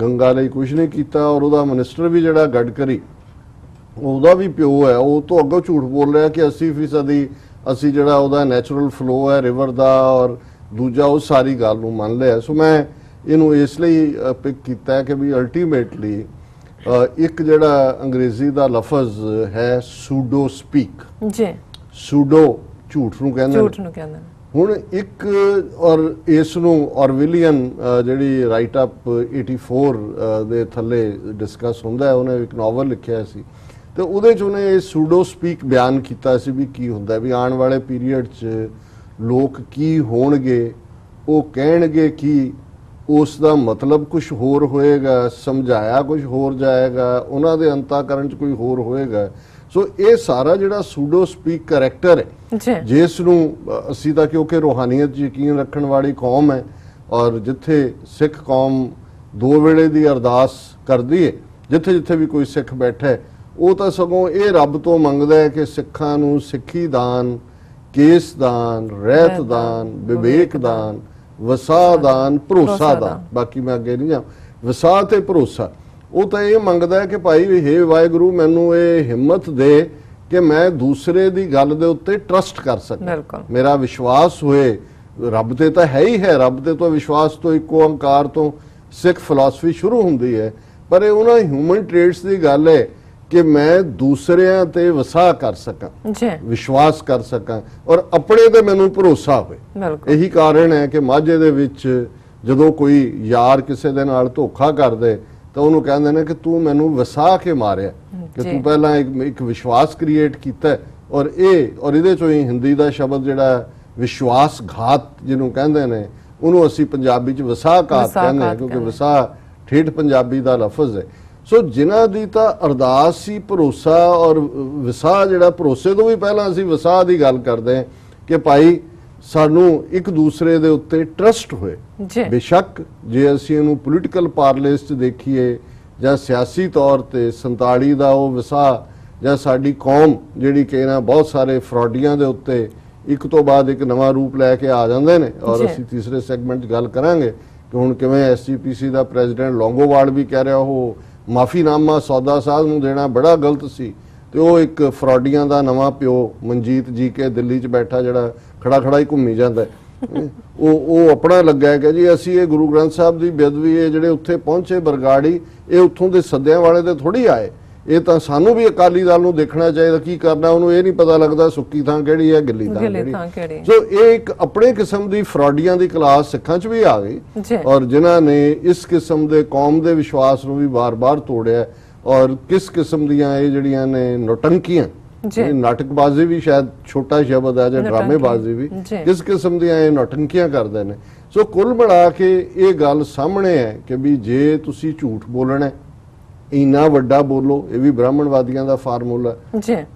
ਗੰਗਾ ਲਈ ਕੁਝ ਨਹੀਂ ਕੀਤਾ। ਔਰ ਉਹਦਾ ਮਿਨਿਸਟਰ ਵੀ ਜਿਹੜਾ ਗਡਕਰੀ ਉਹਦਾ ਵੀ ਪਿਓ ਹੈ, ਉਹ ਤੋਂ ਅੱਗੋਂ ਝੂਠ ਬੋਲ ਰਿਹਾ ਕਿ 80% ਅਸੀਂ ਜਿਹੜਾ ਉਹਦਾ ਨੈਚੁਰਲ ਫਲੋ ਹੈ ਰਿਵਰ ਦਾ, ਔਰ ਦੂਜਾ ਉਹ ਸਾਰੀ ਗੱਲ ਨੂੰ ਮੰਨ ਲਿਆ। ਸੋ ਮੈਂ ਇਹਨੂੰ ਇਸ ਲਈ ਪਿਕ ਕੀਤਾ ਕਿ ਵੀ ਅਲਟੀਮੇਟਲੀ ਇੱਕ ਜਿਹੜਾ ਅੰਗਰੇਜ਼ੀ ਦਾ ਲਫ਼ਜ਼ ਹੈ ਸੂਡੋ ਸਪੀਕ ਜੀ, ਸੂਡੋ ਝੂਠ ਨੂੰ ਕਹਿੰਦੇ ਝੂਠ ਨੂੰ ਕਹਿੰਦੇ ਨੇ। ਹੁਣ ਇੱਕ ਔਰ ਇਸ ਨੂੰ ਔਰਵਿਲੀਅਨ ਜਿਹੜੀ ਰਾਈਟ ਅਪ 84 ਦੇ ਥੱਲੇ ਡਿਸਕਸ ਹੁੰਦਾ ਹੈ, ਉਹਨੇ ਇੱਕ ਨਾਵਲ ਲਿਖਿਆ ਸੀ ਤੇ ਉਹਦੇ 'ਚ ਉਹਨੇ ਇਹ ਸੂਡੋ ਸਪੀਕ ਬਿਆਨ ਕੀਤਾ ਸੀ ਵੀ ਕੀ ਹੁੰਦਾ, ਵੀ ਆਉਣ ਵਾਲੇ ਪੀਰੀਅਡ 'ਚ ਲੋਕ ਕੀ ਹੋਣਗੇ, ਉਹ ਕਹਿਣਗੇ ਕੀ, ਉਸ ਦਾ ਮਤਲਬ ਕੁਝ ਹੋਰ ਹੋਏਗਾ, ਸਮਝਾਇਆ ਕੁਝ ਹੋਰ ਜਾਏਗਾ, ਉਹਨਾਂ ਦੇ ਅੰਤਾਕਰਨ 'ਚ ਕੋਈ ਹੋਰ ਹੋਏਗਾ। ਸੋ ਇਹ ਸਾਰਾ ਜਿਹੜਾ ਸੂਡੋ ਸਪੀਕ ਕਰੈਕਟਰ ਹੈ, ਜਿਸ ਨੂੰ ਅਸੀਂ ਤਾਂ ਕਿਉਂਕਿ ਰੂਹਾਨੀਅਤ 'ਚ ਯਕੀਨ ਰੱਖਣ ਵਾਲੀ ਕੌਮ ਹੈ, ਔਰ ਜਿੱਥੇ ਸਿੱਖ ਕੌਮ 2 ਵੇਲੇ ਦੀ ਅਰਦਾਸ ਕਰਦੀ ਹੈ, ਜਿੱਥੇ ਜਿੱਥੇ ਵੀ ਕੋਈ ਸਿੱਖ ਬੈਠਾ ਹੈ, ਉਹ ਤਾਂ ਸਗੋਂ ਇਹ ਰੱਬ ਤੋਂ ਮੰਗਦਾ ਹੈ ਕਿ ਸਿੱਖਾਂ ਨੂੰ ਸਿੱਖੀ ਦਾਨ, ਕੇਸ ਦਾਨ, ਰਹਿਤ ਦਾਨ, ਵਿਵੇਕ ਦਾਨ, ਵਸਾ ਦਾਨ, ਭਰੋਸਾ ਦਾਨ, ਬਾਕੀ ਮੈਂ ਅੱਗੇ ਨਹੀਂ ਜਾ, ਵਸਾ ਤੇ ਭਰੋਸਾ। ਉਹ ਤਾਂ ਇਹ ਮੰਗਦਾ ਹੈ ਕਿ ਭਾਈ ਹੇ ਵਾਹਿਗੁਰੂ ਮੈਨੂੰ ਇਹ ਹਿੰਮਤ ਦੇ ਕਿ ਮੈਂ ਦੂਸਰੇ ਦੀ ਗੱਲ ਦੇ ਉੱਤੇ ਟਰਸਟ ਕਰ ਸਕਾਂ, ਮੇਰਾ ਵਿਸ਼ਵਾਸ ਹੋਏ। ਰੱਬ ਤੇ ਤਾਂ ਹੈ ਹੀ ਹੈ, ਰੱਬ ਤੇ ਤੋਂ ਵਿਸ਼ਵਾਸ ਤੋਂ ਇੱਕੋ ਓੰਕਾਰ ਤੋਂ ਸਿੱਖ ਫਿਲਾਸਫੀ ਸ਼ੁਰੂ ਹੁੰਦੀ ਹੈ, ਪਰ ਇਹ ਉਹਨਾਂ ਹਿਊਮਨ ਟ੍ਰੇਟਸ ਦੀ ਗੱਲ ਹੈ ਕਿ ਮੈਂ ਦੂਸਰਿਆਂ ਤੇ ਵਸਾ ਕਰ ਸਕਾਂ, ਵਿਸ਼ਵਾਸ ਕਰ ਸਕਾਂ, ਔਰ ਆਪਣੇ ਤੇ ਮੈਨੂੰ ਭਰੋਸਾ ਹੋਵੇ। ਇਹੀ ਕਾਰਨ ਹੈ ਕਿ ਮਾਝੇ ਦੇ ਵਿੱਚ ਜਦੋਂ ਕੋਈ ਯਾਰ ਕਿਸੇ ਦੇ ਨਾਲ ਧੋਖਾ ਕਰਦੇ ਤਾਂ ਉਹਨੂੰ ਕਹਿੰਦੇ ਨੇ ਕਿ ਤੂੰ ਮੈਨੂੰ ਵਸਾ ਕੇ ਮਾਰਿਆ, ਕਿ ਤੂੰ ਪਹਿਲਾਂ ਇੱਕ ਵਿਸ਼ਵਾਸ ਕ੍ਰੀਏਟ ਕੀਤਾ, ਔਰ ਇਹਦੇ ਚੋਂ ਹੀ ਹਿੰਦੀ ਦਾ ਸ਼ਬਦ ਜਿਹੜਾ ਵਿਸ਼ਵਾਸਘਾਤ ਜਿਹਨੂੰ ਕਹਿੰਦੇ ਨੇ, ਉਹਨੂੰ ਅਸੀਂ ਪੰਜਾਬੀ 'ਚ ਵਸਾਘਾਤ ਕਹਿੰਦੇ ਹਾਂ, ਕਿਉਂਕਿ ਵਸਾ ਠੇਠ ਪੰਜਾਬੀ ਦਾ ਲਫ਼ਜ਼ ਹੈ। ਸੋ ਜਿਨ੍ਹਾਂ ਦੀ ਤਾਂ ਅਰਦਾਸ ਹੀ ਭਰੋਸਾ ਔਰ ਵਸਾ, ਜਿਹੜਾ ਭਰੋਸੇ ਤੋਂ ਵੀ ਪਹਿਲਾਂ ਅਸੀਂ ਵਸਾ ਦੀ ਗੱਲ ਕਰਦੇ ਹਾਂ ਕਿ ਭਾਈ ਸਾਨੂੰ ਇੱਕ ਦੂਸਰੇ ਦੇ ਉੱਤੇ ਟਰਸਟ ਹੋਏ। ਬੇਸ਼ੱਕ ਜੇ ਅਸੀਂ ਇਹਨੂੰ ਪੋਲੀਟੀਕਲ ਪਾਰਲੈਂਸ 'ਚ ਦੇਖੀਏ ਜਾਂ ਸਿਆਸੀ ਤੌਰ ਤੇ 47 ਦਾ ਉਹ ਵਸਾ, ਜਾਂ ਸਾਡੀ ਕੌਮ ਜਿਹੜੀ ਕਿ ਇਹਨਾਂ ਬਹੁਤ ਸਾਰੇ ਫਰਾਡੀਆਂ ਦੇ ਉੱਤੇ ਇੱਕ ਤੋਂ ਬਾਅਦ ਇੱਕ ਨਵਾਂ ਰੂਪ ਲੈ ਕੇ ਆ ਜਾਂਦੇ ਨੇ, ਔਰ ਅਸੀਂ ਤੀਸਰੇ ਸੈਗਮੈਂਟ 'ਚ ਗੱਲ ਕਰਾਂਗੇ ਕਿ ਹੁਣ ਕਿਵੇਂ ਐਸਜੀਪੀਸੀ ਦਾ ਪ੍ਰੈਜ਼ੀਡੈਂਟ ਲੌਂਗੋਵਾਲ ਵੀ ਕਹਿ ਰਿਹਾ ਉਹ ਮਾਫੀਨਾਮਾ ਸੌਦਾ ਸਾਧ ਨੂੰ ਦੇਣਾ ਬੜਾ ਗਲਤ ਸੀ, ਤੇ ਉਹ ਇੱਕ ਫਰਾਡੀਆਂ ਦਾ ਨਵਾਂ ਪਿਓ ਮਨਜੀਤ ਜੀ ਕੇ ਦਿੱਲੀ 'ਚ ਬੈਠਾ ਜਿਹੜਾ ਖੜਾ ਹੀ ਘੁੰਮੀ ਜਾਂਦਾ, ਉਹ ਆਪਣਾ ਲੱਗਾ ਕਿ ਜੀ ਅਸੀਂ ਇਹ ਗੁਰੂ ਗ੍ਰੰਥ ਸਾਹਿਬ ਦੀ ਬੇਅਦਬੀ, ਇਹ ਜਿਹੜੇ ਉੱਥੇ ਪਹੁੰਚੇ ਬਰਗਾੜੀ, ਇਹ ਉੱਥੋਂ ਦੇ ਸੱਦਿਆਂ ਵਾਲੇ ਤੇ ਥੋੜੀ ਆਏ, ਇਹ ਤਾਂ ਸਾਨੂੰ ਵੀ ਅਕਾਲੀ ਦਲ ਨੂੰ ਦੇਖਣਾ ਚਾਹੀਦਾ ਕੀ ਕਰਨਾ, ਉਹਨੂੰ ਇਹ ਨਹੀਂ ਪਤਾ ਲੱਗਦਾ ਸੁੱਕੀ ਥਾਂ ਕਿਹੜੀ ਹੈ, ਗਿੱਲੀ ਥਾਂ ਕਿਹੜੀ। ਸੋ ਇਹ ਇੱਕ ਆਪਣੇ ਕਿਸਮ ਦੀ ਫਰਾਡੀਆਂ ਦੀ ਕਲਾਸ ਸਿੱਖਾਂ 'ਚ ਵੀ ਆ ਗਈ, ਔਰ ਜਿਨ੍ਹਾਂ ਨੇ ਇਸ ਕਿਸਮ ਦੇ ਕੌਮ ਦੇ ਵਿਸ਼ਵਾਸ ਨੂੰ ਵੀ ਵਾਰ-ਵਾਰ ਤੋੜਿਆ, ਔਰ ਕਿਸ ਕਿਸਮ ਦੀਆਂ ਇਹ ਜਿਹੜੀਆਂ ਨੇ ਨੌਟੰਕੀਆਂ, ਨਾਟਕਬਾਜ਼ੀ ਵੀ ਸ਼ਾਇਦ ਛੋਟਾ ਸ਼ਬਦ ਹੈ, ਜਾਂ ਡਰਾਮੇਬਾਜ਼ੀ ਵੀ, ਕਿਸ ਕਿਸਮ ਦੀਆਂ ਇਹ ਨੌਟੰਕੀਆਂ ਕਰਦੇ ਨੇ। ਸੋ ਕੁੱਲ ਮਿਲਾ ਕੇ ਇਹ ਗੱਲ ਸਾਹਮਣੇ ਹੈ ਕਿ ਵੀ ਜੇ ਤੁਸੀਂ ਝੂਠ ਬੋਲਣਾ ਇੰਨਾ ਵੱਡਾ ਬੋਲੋ, ਇਹ ਵੀ ਬ੍ਰਾਹਮਣਵਾਦੀਆਂ ਦਾ ਫਾਰਮੂਲਾ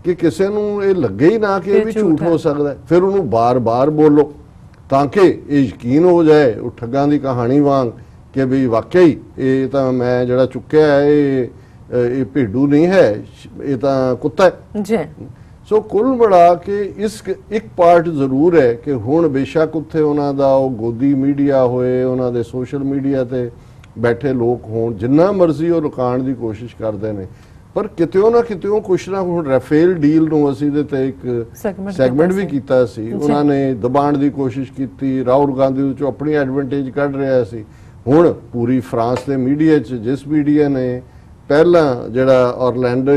ਕਿ ਕਿਸੇ ਨੂੰ ਇਹ ਲੱਗੇ ਹੀ ਨਾ ਕਿ ਇਹ ਵੀ ਝੂਠ ਹੋ ਸਕਦਾ, ਫਿਰ ਉਹਨੂੰ ਬਾਰ-ਬਾਰ ਬੋਲੋ ਤਾਂ ਕਿ ਇਹ ਯਕੀਨ ਹੋ ਜਾਏ ਉਹ ਠੱਗਾਂ ਦੀ ਕਹਾਣੀ ਵਾਂਗ ਕਿ ਵੀ ਵਾਕਈ ਇਹ ਤਾਂ ਮੈਂ ਜਿਹੜਾ ਚੁੱਕਿਆ ਹੈ ਇਹ ਭੇਡੂ ਨਹੀਂ ਹੈ, ਇਹ ਤਾਂ ਕੁੱਤਾ ਹੈ। ਸੋ ਕੁੱਲ ਮਿਲਾ ਕੇ ਇਸ ਇੱਕ ਪਾਰਟ ਜ਼ਰੂਰ ਹੈ ਕਿ ਹੁਣ ਬੇਸ਼ੱਕ ਉੱਥੇ ਉਹਨਾਂ ਦਾ ਉਹ ਗੋਦੀ ਮੀਡੀਆ ਹੋਏ, ਉਹਨਾਂ ਦੇ ਸੋਸ਼ਲ ਮੀਡੀਆ ਤੇ ਬੈਠੇ ਲੋਕ ਹੋਣ, ਜਿੰਨਾ ਮਰਜ਼ੀ ਉਹ ਰੁਕਾਉਣ ਦੀ ਕੋਸ਼ਿਸ਼ ਕਰਦੇ ਨੇ, ਪਰ ਕਿਤਿਓਂ ਨਾ ਕਿਤਿਓਂ ਕੁਛ ਨਾ, ਹੁਣ ਰਾਫੇਲ ਡੀਲ ਨੂੰ ਅਸੀਂ ਇਹਦੇ ਤੇ ਇੱਕ ਸੈਗਮੈਂਟ ਵੀ ਕੀਤਾ ਸੀ, ਉਹਨਾਂ ਨੇ ਦਬਾਉਣ ਦੀ ਕੋਸ਼ਿਸ਼ ਕੀਤੀ, ਰਾਹੁਲ ਗਾਂਧੀ ਚੋਂ ਆਪਣੀ ਐਡਵਾਂਟੇਜ ਕੱਢ ਰਿਹਾ ਸੀ। ਹੁਣ ਪੂਰੀ ਫਰਾਂਸ ਦੇ ਮੀਡੀਆ 'ਚ ਜਿਸ ਮੀਡੀਆ ਨੇ ਪਹਿਲਾਂ ਜਿਹੜਾ ਔਰਲੈਂਡੋ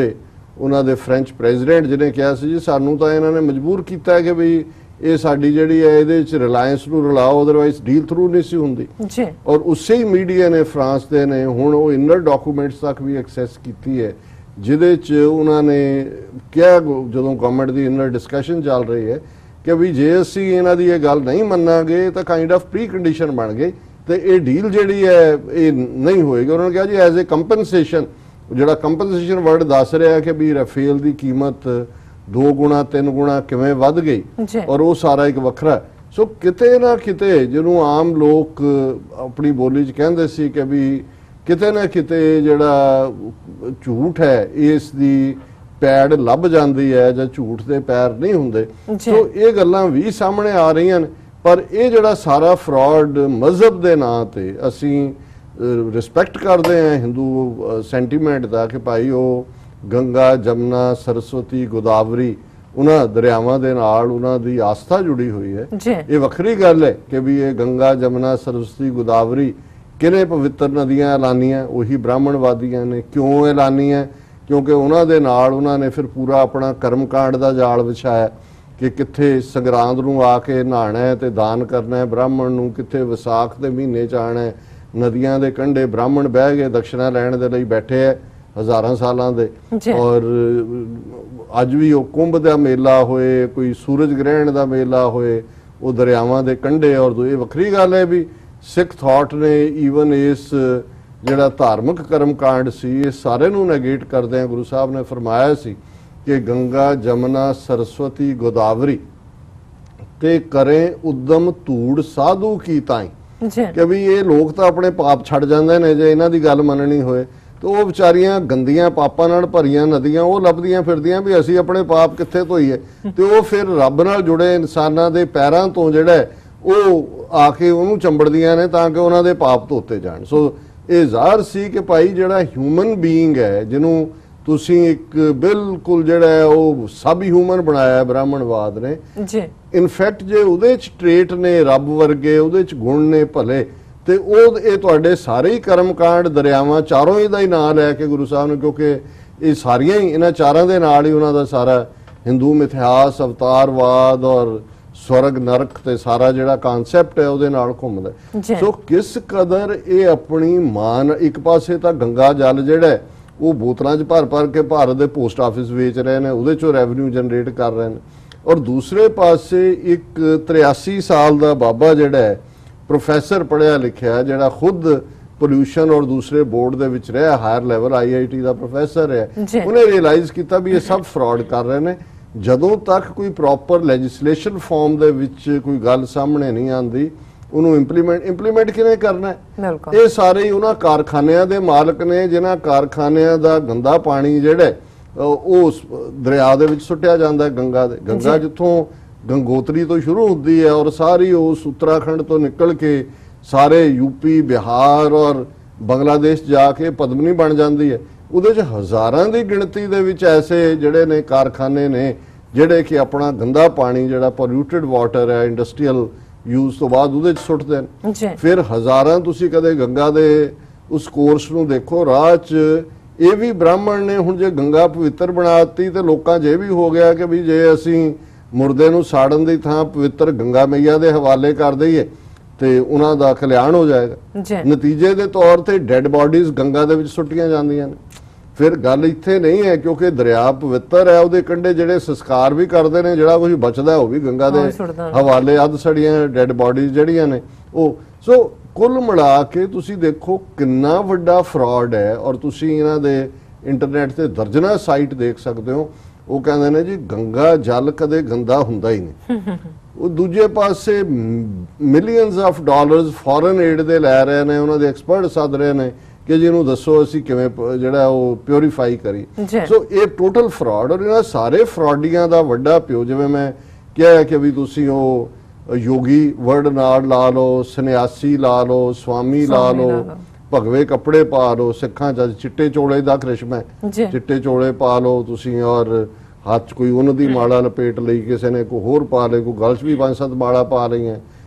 ਉਹਨਾਂ ਦੇ ਫ੍ਰੈਂਚ ਪ੍ਰੈਜ਼ੀਡੈਂਟ ਜਿਹਨੇ ਕਿਹਾ ਸੀ ਜੀ ਸਾਨੂੰ ਤਾਂ ਇਹਨਾਂ ਨੇ ਮਜਬੂਰ ਕੀਤਾ ਹੈ ਕਿ ਵੀ ਇਹ ਸਾਡੀ ਜਿਹੜੀ ਹੈ ਇਹਦੇ 'ਚ ਰਿਲਾਇੰਸ ਨੂੰ ਰਲਾਓ, ਅਦਰਵਾਈਜ਼ ਡੀਲ ਥਰੂ ਨਹੀਂ ਸੀ ਹੁੰਦੀ, ਔਰ ਉਸੇ ਹੀ ਮੀਡੀਆ ਨੇ ਫਰਾਂਸ ਦੇ ਨੇ ਹੁਣ ਉਹ ਇਨਰ ਡਾਕੂਮੈਂਟਸ ਤੱਕ ਵੀ ਐਕਸੈਸ ਕੀਤੀ ਹੈ, ਜਿਹਦੇ 'ਚ ਉਹਨਾਂ ਨੇ ਕਿਹਾ ਜਦੋਂ ਗਵਰਨਮੈਂਟ ਦੀ ਇਨਰ ਡਿਸਕਸ਼ਨ ਚੱਲ ਰਹੀ ਹੈ ਕਿ ਵੀ ਜੇ ਅਸੀਂ ਇਹਨਾਂ ਦੀ ਇਹ ਗੱਲ ਨਹੀਂ ਮੰਨਾਂਗੇ ਤਾਂ ਕਾਈਂਡ ਆਫ ਪ੍ਰੀ ਕੰਡੀਸ਼ਨ ਬਣ ਗਈ ਤੇ ਇਹ ਡੀਲ ਜਿਹੜੀ ਹੈ ਇਹ ਨਹੀਂ ਹੋਏਗੀ। ਉਹਨਾਂ ਨੇ ਕਿਹਾ ਜੀ ਐਜ਼ ਏ ਕੰਪਨਸੇਸ਼ਨ, ਜਿਹੜਾ ਕੰਪਨਸੇਸ਼ਨ ਵਰਡ ਦੱਸ ਰਿਹਾ ਕਿ ਵੀ ਰਾਫੇਲ ਦੀ ਕੀਮਤ 2 ਗੁਣਾ 3 ਗੁਣਾ ਕਿਵੇਂ ਵੱਧ ਗਈ, ਔਰ ਉਹ ਸਾਰਾ ਇੱਕ ਵੱਖਰਾ। ਸੋ ਕਿਤੇ ਨਾ ਕਿਤੇ ਜਿਹਨੂੰ ਆਮ ਲੋਕ ਆਪਣੀ ਬੋਲੀ 'ਚ ਕਹਿੰਦੇ ਸੀ ਕਿ ਵੀ ਕਿਤੇ ਨਾ ਕਿਤੇ ਜਿਹੜਾ ਝੂਠ ਹੈ ਇਸ ਦੀ ਪੈੜ ਲੱਭ ਜਾਂਦੀ ਹੈ ਜਾਂ ਝੂਠ ਦੇ ਪੈਰ ਨਹੀਂ ਹੁੰਦੇ। ਸੋ ਇਹ ਗੱਲਾਂ ਵੀ ਸਾਹਮਣੇ ਆ ਰਹੀਆਂ ਨੇ, ਪਰ ਇਹ ਜਿਹੜਾ ਸਾਰਾ ਫਰਾਡ ਮਜ਼ਹਬ ਦੇ ਨਾਂ ਤੇ ਅਸੀਂ ਰਿਸਪੈਕਟ ਕਰਦੇ ਹਾਂ ਹਿੰਦੂ ਸੈਂਟੀਮੈਂਟ ਦਾ ਕਿ ਭਾਈ ਉਹ ਗੰਗਾ, ਜਮਨਾ, ਸਰਸਵਤੀ, ਗੋਦਾਵਰੀ ਉਹਨਾਂ ਦਰਿਆਵਾਂ ਦੇ ਨਾਲ ਉਹਨਾਂ ਦੀ ਆਸਥਾ ਜੁੜੀ ਹੋਈ ਹੈ। ਇਹ ਵੱਖਰੀ ਗੱਲ ਹੈ ਕਿ ਵੀ ਇਹ ਗੰਗਾ, ਜਮਨਾ, ਸਰਸਵਤੀ, ਗੋਦਾਵਰੀ ਕਿਹਨੇ ਪਵਿੱਤਰ ਨਦੀਆਂ ਐਲਾਨੀਆਂ? ਉਹੀ ਬ੍ਰਾਹਮਣਵਾਦੀਆਂ ਨੇ। ਕਿਉਂ ਐਲਾਨੀਆਂ? ਕਿਉਂਕਿ ਉਹਨਾਂ ਦੇ ਨਾਲ ਉਹਨਾਂ ਨੇ ਫਿਰ ਪੂਰਾ ਆਪਣਾ ਕਰਮਕਾਂਡ ਦਾ ਜਾਲ ਵਿਛਾਇਆ ਕਿ ਕਿੱਥੇ ਸੰਗਰਾਂਦ ਨੂੰ ਆ ਕੇ ਨਹਾਣਾ ਹੈ ਤੇ ਦਾਨ ਕਰਨਾ ਹੈ ਬ੍ਰਾਹਮਣ ਨੂੰ, ਕਿੱਥੇ ਵਿਸਾਖ ਦੇ ਮਹੀਨੇ ਚ ਆਣਾ ਹੈ। ਨਦੀਆਂ ਦੇ ਕੰਢੇ ਬ੍ਰਾਹਮਣ ਬਹਿ ਕੇ ਦਕਸ਼ਨਾ ਲੈਣ ਦੇ ਲਈ ਬੈਠੇ ਹੈ ਹਜ਼ਾਰਾਂ ਸਾਲਾਂ ਦੇ। ਔਰ ਅੱਜ ਵੀ ਉਹ ਕੁੰਭ ਦਾ ਮੇਲਾ ਹੋਏ, ਕੋਈ ਸੂਰਜ ਗ੍ਰਹਿਣ ਦਾ ਮੇਲਾ ਹੋਏ, ਉਹ ਦਰਿਆਵਾਂ ਦੇ ਕੰਢੇ। ਔਰ ਇਹ ਵੱਖਰੀ ਗੱਲ ਹੈ ਵੀ ਸਿੱਖ ਥਾਟ ਨੇ ਈਵਨ ਇਸ ਜਿਹੜਾ ਧਾਰਮਿਕ ਕਰਮਕਾਂਡ ਸੀ ਇਹ ਸਾਰੇ ਨੂੰ ਨੈਗੇਟ ਕਰਦਿਆਂ ਗੁਰੂ ਸਾਹਿਬ ਨੇ ਫਰਮਾਇਆ ਸੀ ਕਿ ਗੰਗਾ, ਜਮਨਾ, ਸਰਸਵਤੀ, ਗੋਦਾਵਰੀ ਤੇ ਕਰੇ ਉਦਮ ਧੂੜ ਸਾਧੂ ਕੀ ਤਾਈ। ਕਿ ਵੀ ਇਹ ਲੋਕ ਤਾਂ ਆਪਣੇ ਪਾਪ ਛੱਡ ਜਾਂਦੇ ਨੇ ਜੇ ਇਹਨਾਂ ਦੀ ਗੱਲ ਮੰਨਣੀ ਹੋਏ, ਤੇ ਉਹ ਵਿਚਾਰੀਆਂ ਗੰਦੀਆਂ ਪਾਪਾਂ ਨਾਲ ਭਰੀਆਂ ਨਦੀਆਂ ਉਹ ਲੱਭਦੀਆਂ ਫਿਰਦੀਆਂ ਵੀ ਅਸੀਂ ਆਪਣੇ ਪਾਪ ਕਿੱਥੇ ਧੋਈਏ, ਤੇ ਉਹ ਫਿਰ ਰੱਬ ਨਾਲ ਜੁੜੇ ਇਨਸਾਨਾਂ ਦੇ ਪੈਰਾਂ ਤੋਂ ਜਿਹੜਾ ਉਹ ਆ ਕੇ ਉਹਨੂੰ ਚੰਬੜਦੀਆਂ ਨੇ ਤਾਂ ਕਿ ਉਹਨਾਂ ਦੇ ਪਾਪ ਧੋਤੇ ਜਾਣ। ਸੋ ਇਹ ਜ਼ਾਹਰ ਸੀ ਕਿ ਭਾਈ ਜਿਹੜਾ ਹਿਊਮਨ ਬੀਇੰਗ ਹੈ, ਜਿਹਨੂੰ ਤੁਸੀਂ ਇੱਕ ਬਿਲਕੁਲ ਜਿਹੜਾ ਉਹ ਸਬ ਹਿਊਮਨ ਬਣਾਇਆ ਬ੍ਰਾਹਮਣਵਾਦ ਨੇ, ਇਨਫੈਕਟ ਜੇ ਉਹਦੇ ਚ ਟ੍ਰੇਟ ਨੇ ਰੱਬ ਵਰਗੇ, ਉਹਦੇ ਚ ਗੁਣ ਨੇ ਭਲੇ, ਤੇ ਉਹ ਇਹ ਤੁਹਾਡੇ ਸਾਰੇ ਹੀ ਕਰਮਕਾਂਡ ਦਰਿਆਵਾਂ ਚਾਰੋਂ ਇਹਦਾ ਹੀ ਨਾਂ ਲੈ ਕੇ ਗੁਰੂ ਸਾਹਿਬ ਨੇ, ਕਿਉਂਕਿ ਇਹ ਸਾਰੀਆਂ ਹੀ ਇਹਨਾਂ ਚਾਰਾਂ ਦੇ ਨਾਲ ਹੀ ਉਹਨਾਂ ਦਾ ਸਾਰਾ ਹਿੰਦੂ ਮਿਥਿਹਾਸ, ਅਵਤਾਰਵਾਦ ਔਰ ਸਵਰਗ ਨਰਕ ਤੇ ਸਾਰਾ ਜਿਹੜਾ ਕਨਸੈਪਟ ਹੈ ਉਹਦੇ ਨਾਲ ਘੁੰਮਦਾ। ਸੋ ਕਿਸ ਕਦਰ ਇਹ ਆਪਣੀ ਮਾਨ, ਇੱਕ ਪਾਸੇ ਤਾਂ ਗੰਗਾ ਜਲ ਜਿਹੜਾ ਉਹ ਬੋਤਲਾਂ 'ਚ ਭਰ ਕੇ ਭਾਰਤ ਦੇ ਪੋਸਟ ਆਫਿਸ ਵੇਚ ਰਹੇ ਨੇ, ਉਹਦੇ 'ਚੋਂ ਰੈਵਨਿਊ ਜਨਰੇਟ ਕਰ ਰਹੇ ਨੇ, ਔਰ ਦੂਸਰੇ ਪਾਸੇ ਇੱਕ 83 ਸਾਲ ਦਾ ਬਾਬਾ ਜਿਹੜਾ ਹੈ ਪ੍ਰੋਫੈਸਰ ਪੜ੍ਹਿਆ ਲਿਖਿਆ, ਜਿਹੜਾ ਖੁਦ ਪੋਲਿਊਸ਼ਨ ਔਰ ਦੂਸਰੇ ਬੋਰਡ ਦੇ ਵਿੱਚ ਰਿਹਾ, ਹਾਇਰ ਲੈਵਲ IIT ਦਾ ਪ੍ਰੋਫੈਸਰ ਹੈ, ਉਹਨੇ ਰਿਅਲਾਈਜ਼ ਕੀਤਾ ਵੀ ਇਹ ਸਭ ਫਰਾਡ ਕਰ ਰਹੇ ਨੇ। ਜਦੋਂ ਤੱਕ ਕੋਈ ਪ੍ਰੋਪਰ ਲੈਜਿਸਲੇਸ਼ਨ ਫਾਰਮ ਦੇ ਵਿੱਚ ਕੋਈ ਗੱਲ ਸਾਹਮਣੇ ਨਹੀਂ ਆਉਂਦੀ, ਉਹਨੂੰ ਇੰਪਲੀਮੈਂਟ ਕਿਵੇਂ ਕਰਨਾ ਹੈ? ਇਹ ਸਾਰੇ ਹੀ ਉਹਨਾਂ ਕਾਰਖਾਨਿਆਂ ਦੇ ਮਾਲਕ ਨੇ ਜਿਨ੍ਹਾਂ ਕਾਰਖਾਨਿਆਂ ਦਾ ਗੰਦਾ ਪਾਣੀ ਜਿਹੜਾ ਉਹ ਦਰਿਆ ਦੇ ਵਿੱਚ ਸੁੱਟਿਆ ਜਾਂਦਾ ਹੈ। ਗੰਗਾ ਜਿੱਥੋਂ ਗੰਗੋਤਰੀ ਤੋਂ ਸ਼ੁਰੂ ਹੁੰਦੀ ਹੈ ਔਰ ਸਾਰੀ ਉਸ ਉੱਤਰਾਖੰਡ ਤੋਂ ਨਿਕਲ ਕੇ ਸਾਰੇ ਯੂਪੀ, ਬਿਹਾਰ ਔਰ ਬੰਗਲਾਦੇਸ਼ ਜਾ ਕੇ ਪਦਮਨੀ ਬਣ ਜਾਂਦੀ ਹੈ। ਉਹਦੇ 'ਚ ਹਜ਼ਾਰਾਂ ਦੀ ਗਿਣਤੀ ਦੇ ਵਿੱਚ ਐਸੇ ਜਿਹੜੇ ਨੇ ਕਾਰਖਾਨੇ ਨੇ ਜਿਹੜੇ ਕਿ ਆਪਣਾ ਗੰਦਾ ਪਾਣੀ ਜਿਹੜਾ ਪੋਲਿਊਟਡ ਵਾਟਰ ਹੈ ਇੰਡਸਟਰੀਅਲ ਯੂਜ਼ ਤੋਂ ਬਾਅਦ ਉਹਦੇ 'ਚ ਸੁੱਟਦੇ ਨੇ। ਫਿਰ ਹਜ਼ਾਰਾਂ ਤੁਸੀਂ ਕਦੇ ਗੰਗਾ ਦੇ ਉਸ ਕੋਰਸ ਨੂੰ ਦੇਖੋ, ਰਾਹ 'ਚ ਇਹ ਵੀ ਬ੍ਰਾਹਮਣ ਨੇ ਹੁਣ ਜੇ ਗੰਗਾ ਪਵਿੱਤਰ ਬਣਾਤੀ ਤੇ ਲੋਕਾਂ 'ਚ ਇਹ ਵੀ ਹੋ ਗਿਆ ਕਿ ਵੀ ਜੇ ਅਸੀਂ ਮੁਰਦੇ ਨੂੰ ਸਾੜਨ ਦੀ ਥਾਂ ਪਵਿੱਤਰ ਗੰਗਾ ਮਈਆ ਦੇ ਹਵਾਲੇ ਕਰ ਦਈਏ ਤੇ ਉਹਨਾਂ ਦਾ ਕਲਿਆਣ ਹੋ ਜਾਏਗਾ। ਨਤੀਜੇ ਦੇ ਤੌਰ ਤੇ ਡੈੱਡ ਬਾਡੀਜ਼ ਗੰਗਾ ਦੇ ਵਿੱਚ ਸੁੱਟੀਆਂ ਜਾਂਦੀਆਂ ਨੇ। ਫਿਰ ਗੱਲ ਇੱਥੇ ਨਹੀਂ ਹੈ ਕਿਉਂਕਿ ਦਰਿਆ ਪਵਿੱਤਰ ਹੈ, ਉਹਦੇ ਕੰਢੇ ਜਿਹੜੇ ਸੰਸਕਾਰ ਵੀ ਕਰਦੇ ਨੇ, ਜਿਹੜਾ ਕੁਝ ਬਚਦਾ ਉਹ ਵੀ ਗੰਗਾ ਦੇ ਹਵਾਲੇ, ਅੱਧ ਸੜੀਆਂ ਡੈੱਡ ਬਾਡੀਜ਼ ਜਿਹੜੀਆਂ ਨੇ ਉਹ। ਸੋ ਕੁੱਲ ਮਿਲਾ ਕੇ ਤੁਸੀਂ ਦੇਖੋ ਕਿੰਨਾ ਵੱਡਾ ਫਰਾਡ ਹੈ। ਔਰ ਤੁਸੀਂ ਇਹਨਾਂ ਦੇ ਇੰਟਰਨੈਟ ਤੇ ਦਰਜਨਾਂ ਸਾਈਟ ਦੇਖ ਸਕਦੇ ਹੋ, ਉਹ ਕਹਿੰਦੇ ਨੇ ਜੀ ਗੰਗਾ ਜਲ ਕਦੇ ਗੰਦਾ ਹੁੰਦਾ ਹੀ ਨਹੀਂ। ਉਹ ਦੂਜੇ ਪਾਸੇ millions of dollars foreign aid ਦੇ ਲੈ ਰਹੇ ਨੇ, ਉਹਨਾਂ ਦੇ ਐਕਸਪਰਟ ਸੱਦ ਰਹੇ ਨੇ ਕਿ ਜਿਹਨੂੰ ਦੱਸੋ ਅਸੀਂ ਕਿਵੇਂ ਜਿਹੜਾ ਉਹ ਪਿਉਰੀਫਾਈ ਕਰੀ। ਸੋ ਇਹ ਟੋਟਲ ਫਰਾਡ, ਔਰ ਇਹਨਾਂ ਸਾਰੇ ਫਰਾਡੀਆਂ ਦਾ ਵੱਡਾ ਪਿਓ, ਜਿਵੇਂ ਮੈਂ ਕਿਹਾ ਕਿ ਵੀ ਤੁਸੀਂ ਉਹ ਯੋਗੀ ਵਰਡ ਨਾਲ ਲਾ ਲਓ, ਸੰਨਿਆਸੀ ਲਾ ਲਓ, ਸਵਾਮੀ ਲਾ ਲਓ, ਭਗਵੇ ਕੱਪੜੇ ਪਾ ਲਓ, ਸਿੱਖਾਂ 'ਚ ਚਿੱਟੇ ਚੋਲੇ ਦਾ ਕ੍ਰਿਸ਼ਮਾ ਹੈ, ਚਿੱਟੇ ਚੋਲੇ ਪਾ ਲਓ ਤੁਸੀਂ, ਔਰ ਹੱਥ 'ਚ ਕੋਈ ਉਹਨਾਂ ਦੀ ਮਾਲਾ ਲਪੇਟ ਲਈ, ਕਿਸੇ ਨੇ ਕੋਈ ਹੋਰ ਪਾ ਲਈ, ਕੋਈ ਗਲ 'ਚ ਵੀ 5-7 ਮਾਲਾ ਪਾ ਲਈਆਂ,